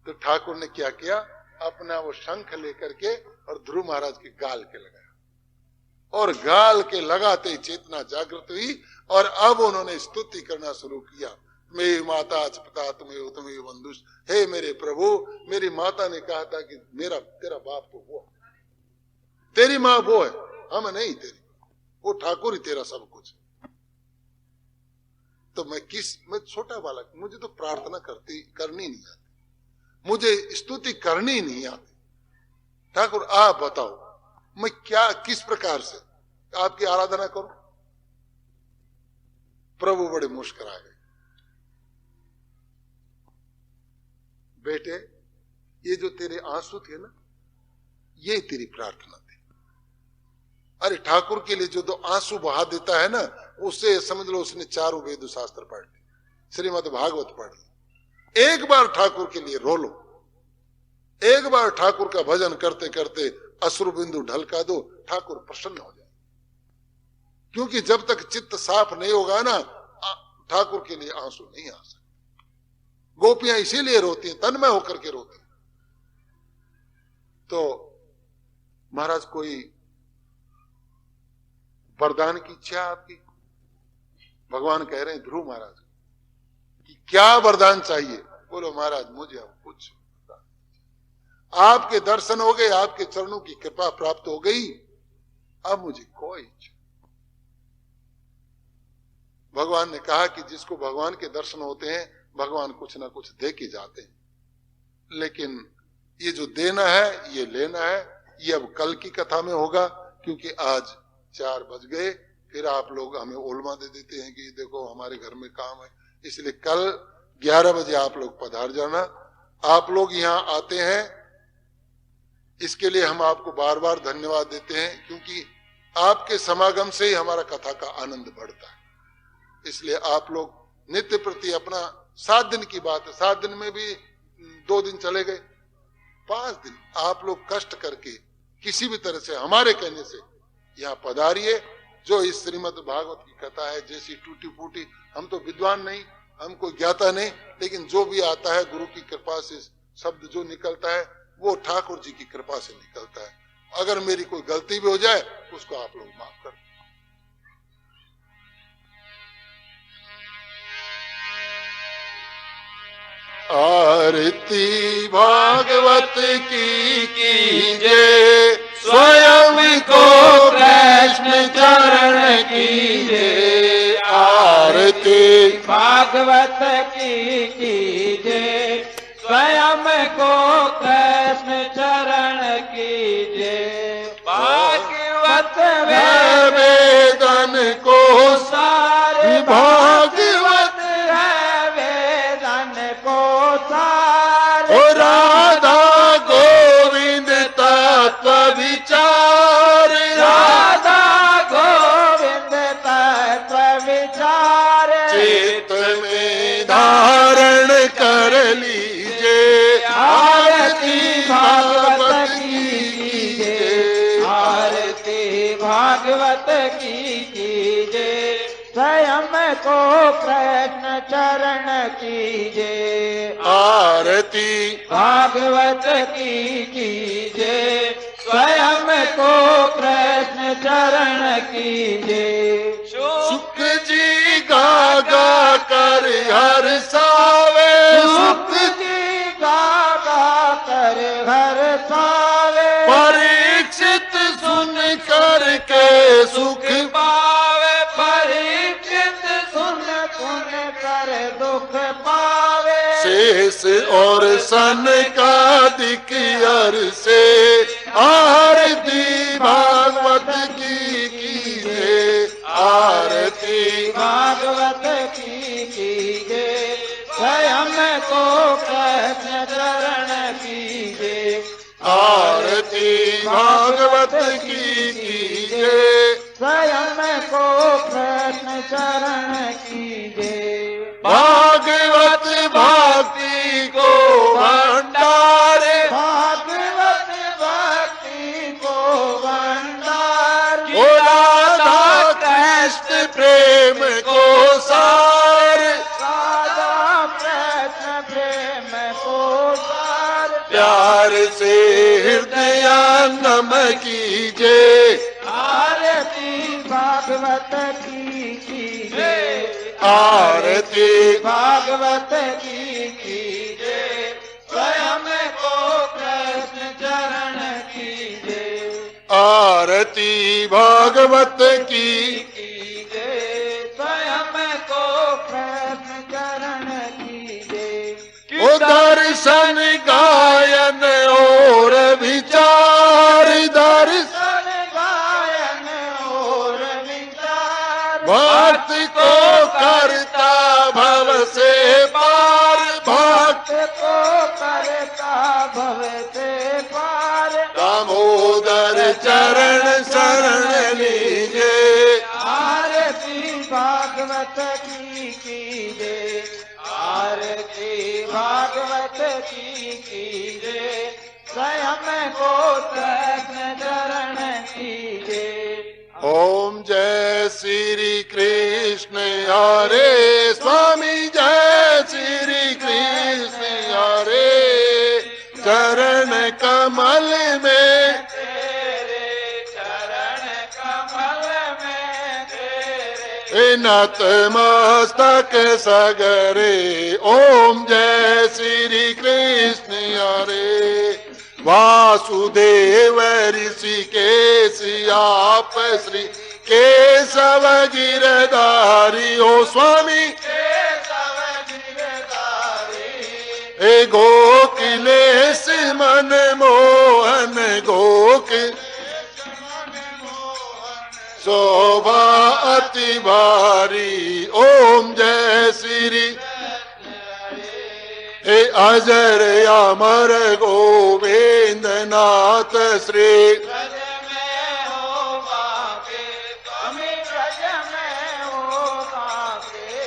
तो ठाकुर ने क्या किया, अपना वो शंख लेकर के और ध्रुव महाराज के गाल के लगाया, और गाल के लगाते ही चेतना जागृत हुई और अब उन्होंने स्तुति करना शुरू किया। मेरी माता पिता तुम्हें तुम्हें बंधुष, हे मेरे प्रभु, मेरी माता ने कहा था कि मेरा तेरा बाप तो वो, तेरी माँ वो है, हम नहीं तेरी, वो ठाकुर ही तेरा सब कुछ। तो मैं छोटा बालक, मुझे तो प्रार्थना करनी नहीं आती, मुझे स्तुति करनी नहीं आती। ठाकुर आप बताओ मैं क्या किस प्रकार से आपकी आराधना करूं। प्रभु बड़े मुस्कुरा गए, बेटे ये जो तेरे आंसू थे ना, ये तेरी प्रार्थना थी। अरे ठाकुर के लिए जो दो आंसू बहा देता है ना, उससे समझ लो उसने चारों वेद शास्त्र पढ़ ली, श्रीमद् भागवत पढ़ ली। एक बार ठाकुर के लिए रो लो, एक बार ठाकुर का भजन करते करते अश्रु बिंदु ढलका दो, ठाकुर प्रसन्न हो जाए। क्योंकि जब तक चित्त साफ नहीं होगा ना, ठाकुर के लिए आंसू नहीं आ सकते। गोपियां इसीलिए रोती हैं, तन्मय होकर के रोती हैं। तो महाराज कोई वरदान की इच्छा आपकी? भगवान कह रहे हैं ध्रुव महाराज कि क्या वरदान चाहिए? बोलो महाराज मुझे अब कुछ, आपके दर्शन हो गए, आपके चरणों की कृपा प्राप्त हो गई, अब मुझे कोई इच्छा। भगवान ने कहा कि जिसको भगवान के दर्शन होते हैं भगवान कुछ ना कुछ दे के जाते हैं, लेकिन ये जो देना है ये लेना है, ये अब कल की कथा में होगा। क्योंकि आज 4 बज गए, फिर आप लोग हमें ओलमा दे देते हैं कि देखो हमारे घर में काम है, इसलिए कल 11 बजे आप लोग पधार जाना। आप लोग यहाँ आते हैं इसके लिए हम आपको बार बार धन्यवाद देते हैं, क्योंकि आपके समागम से ही हमारा कथा का आनंद बढ़ता है। इसलिए आप लोग नित्य प्रति अपना 7 दिन की बात है, 7 दिन में भी 2 दिन चले गए, 5 दिन आप लोग कष्ट करके किसी भी तरह से हमारे कहने से यहाँ पधारिए। जो इस श्रीमद् भागवत की कथा है, जैसी टूटी फूटी, हम तो विद्वान नहीं, हमको ज्ञाता नहीं, लेकिन जो भी आता है गुरु की कृपा से शब्द जो निकलता है वो ठाकुर जी की कृपा से निकलता है। अगर मेरी कोई गलती भी हो जाए उसको आप लोग माफ कर। आरती भागवत की कीजे, स्वयं को कृष्ण चरण कीजे। आरती
भागवत की कीजे, स्वयं को कृष्ण चरण कीजे। भागवत
वेदन को सारे, भागवत
है वेदन को सारे।
राधा गोविंद तत्व विचार,
राधा गोविंद तत्व विचार।
चित्त में धारण कर लीजिए।
आरती भागवत की कीजिए, आरती भागवत की कीजिए, स्वयं को कृष्ण चरण कीजिए।
आरती
भागवत की कीजिए, स्वयं को कृष्ण चरण कीजिए।
सुख जी गा गा कर हर सावे,
सुख जी गा गा कर हर सावे,
परीक्षित सुन कर के सुख
पावे, परीक्षित सुन सुन कर दुख पावे।
शेष और सन का दिक हर से आरती भागवत की कीजिए। आरती
भागवत की कीजिए, स्वयं को कृष्ण चरण कीजिए।
आरती भागवत की कीजिए।
स्वयं को कृष्ण चरण कीजिए।
भागवत भक्ति को भंडार,
भागवत भक्ति को भंडार,
राधा कृष्ण प्रेम को सार,
राधा कृष्ण प्रेम को सार।
प्यार से हृदयंगम कीजिए।
आरती भागवत की कीजिए,
आरती
भागवत की कीजिए, स्वयं को कृष्ण चरण कीजिए।
आरती भागवत की
कीजिए, स्वयं को कृष्ण चरण कीजिए।
ओ दर्शन गायन और विचार, दर्शन
गायन और विचार,
भक्त को करता भव से पार, भक्त
को करता भव से पार।
दामोदर चरण शरण लीजिए।
आरती भागवत की कीजिए, आरती भागवत की कीजिए, स्वयं को कृष्ण चरण कीजिए।
ओम जय श्री कृष्ण हरे स्वामी, जय श्री कृष्ण हरे। चरण कमल में
तेरे, चरण कमल में तेरे,
नत मस्तक सगरे। ओम जय श्री कृष्ण हरे। वासुदेव ऋषिकेश आप श्री केशव गिरधारी। ओ स्वामी
केशव गिरधारी,
हे गोकुलेश मन मोहन, गोकुल शोभा अति भारी। ओम जय श्री हे अजर अमर गोविंद नाथ श्री।
ब्रज में हो बाके, स्वामी ब्रज में हो बाके।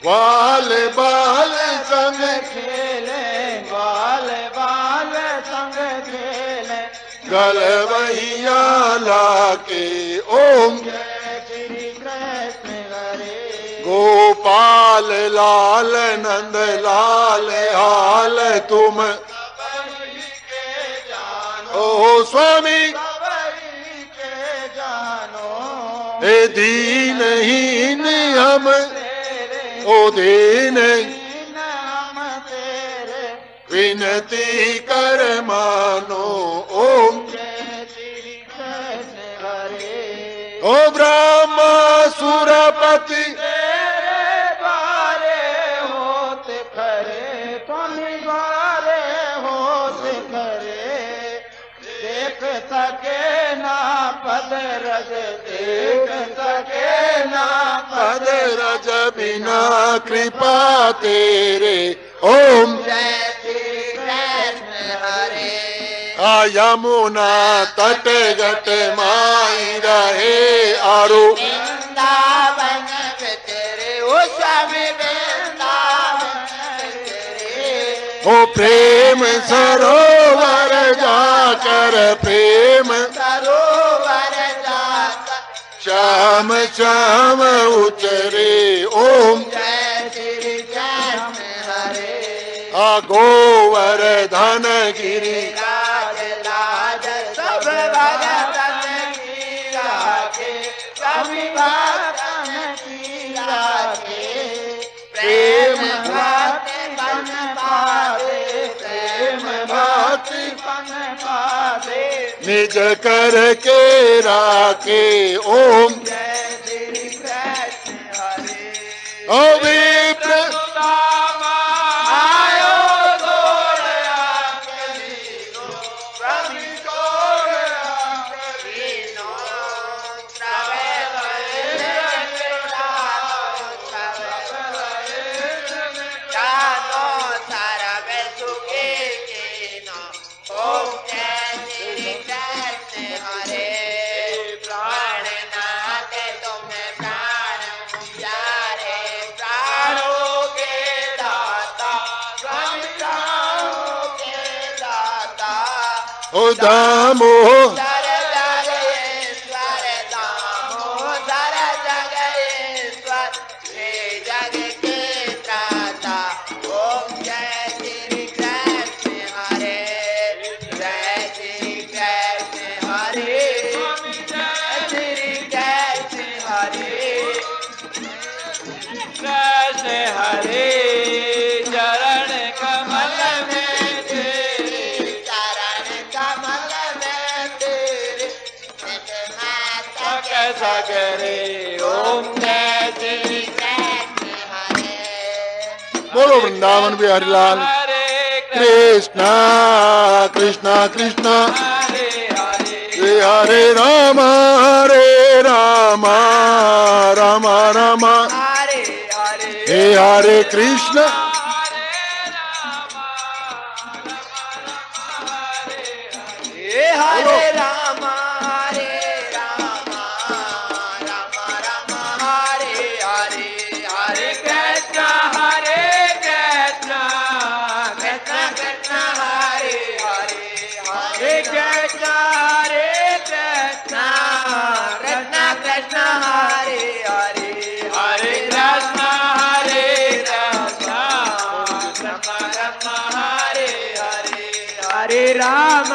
बाल बाल संग
खेले, बाल बाल संग खेले,
गलवैया लाके। ओम
जय श्री कृष्ण हरे।
गोपाल लाल नंद लाल हाल तुम।
सबरी के जानो,
ओ स्वामी
सबरी के जानो।
हे दीनहीन हम,
तेरे
ओ दीन
दीन हम तेरे,
विनती कर मानो। ओम
जय श्री कृष्ण हरे।
ओ ब्रह्मा सुरपति,
तेरे द्वारे होत खरे, स्वामी द्वारे होत खरे। देख सके ना पद रज, देख सके ना
पद रज बिना कृपा तेरे। ओम
जय श्री कृष्ण हरे।
यमुना तट घट माई रहे आरो।
वृंदावन में तेरे ओ स्वामी वृंदावन तेरे
ओ प्रेम सरोवर जाकर प्रेम
सरोवर जाकर
श्याम श्याम उतरे ओम
जय श्री कृष्ण हरे
आ गोवर्धन गिरि
राज राज सब भगतन की राखे कवि भगतन की राखे प्रेम भक्ति बन पावे प्रेम भक्ति बन पावे
निज कर के राखे ओम
जय श्री कृष्ण हरे
ओ विप्र
आयो दौड़या कलीनो प्रभु दौड़या कलीनो प्रभे जानो सारवे सुखी कीनो ओम जय श्री कृष्ण हरे प्राणनाथ तुम्हें प्राण प्यारे प्राणों के दाता स्वामी प्राणों के दाता
ओ दामोह
दर जगेश्वर दामोदर जगेश्वर श्री जग के त्राता ओम जय श्री कृष्ण हरे जय श्री कृष्ण हरे जय श्री कृष्ण हरे
कृष्ण हरे चरण कमल में
तेरे चरण कमल में तेरे निज माता के
सगरे ओम जय
श्री कृष्ण हरे
बोलो वृंदावन बिहारी लाल
हरे
कृष्णा कृष्णा कृष्णा
हरे हरे
हरे हरे राम राम राम
हरे हरे
हे हरे कृष्ण
हे हरे राम राम राम हरे हरे हरे
कृष्ण हरे कृष्ण
कृष्ण कृष्ण हरे हरे
हरे कृष्ण हरे कृष्ण
कृष्ण कृष्ण हरे हरे
हरे कृष्ण हरे कृष्ण कृष्ण कृष्ण हरे हरे
हरे राम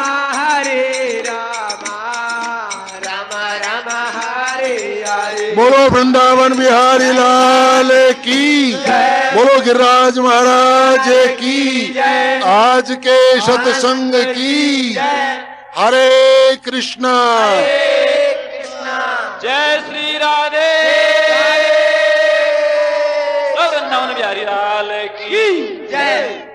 राम राम हरे हरे
बोलो वृंदावन बिहारी लाल की बोलो गिरिराज महाराज की आज के सत्संग की हरे कृष्णा
जय श्री राधे वृंदावन बिहारी लाल की
जय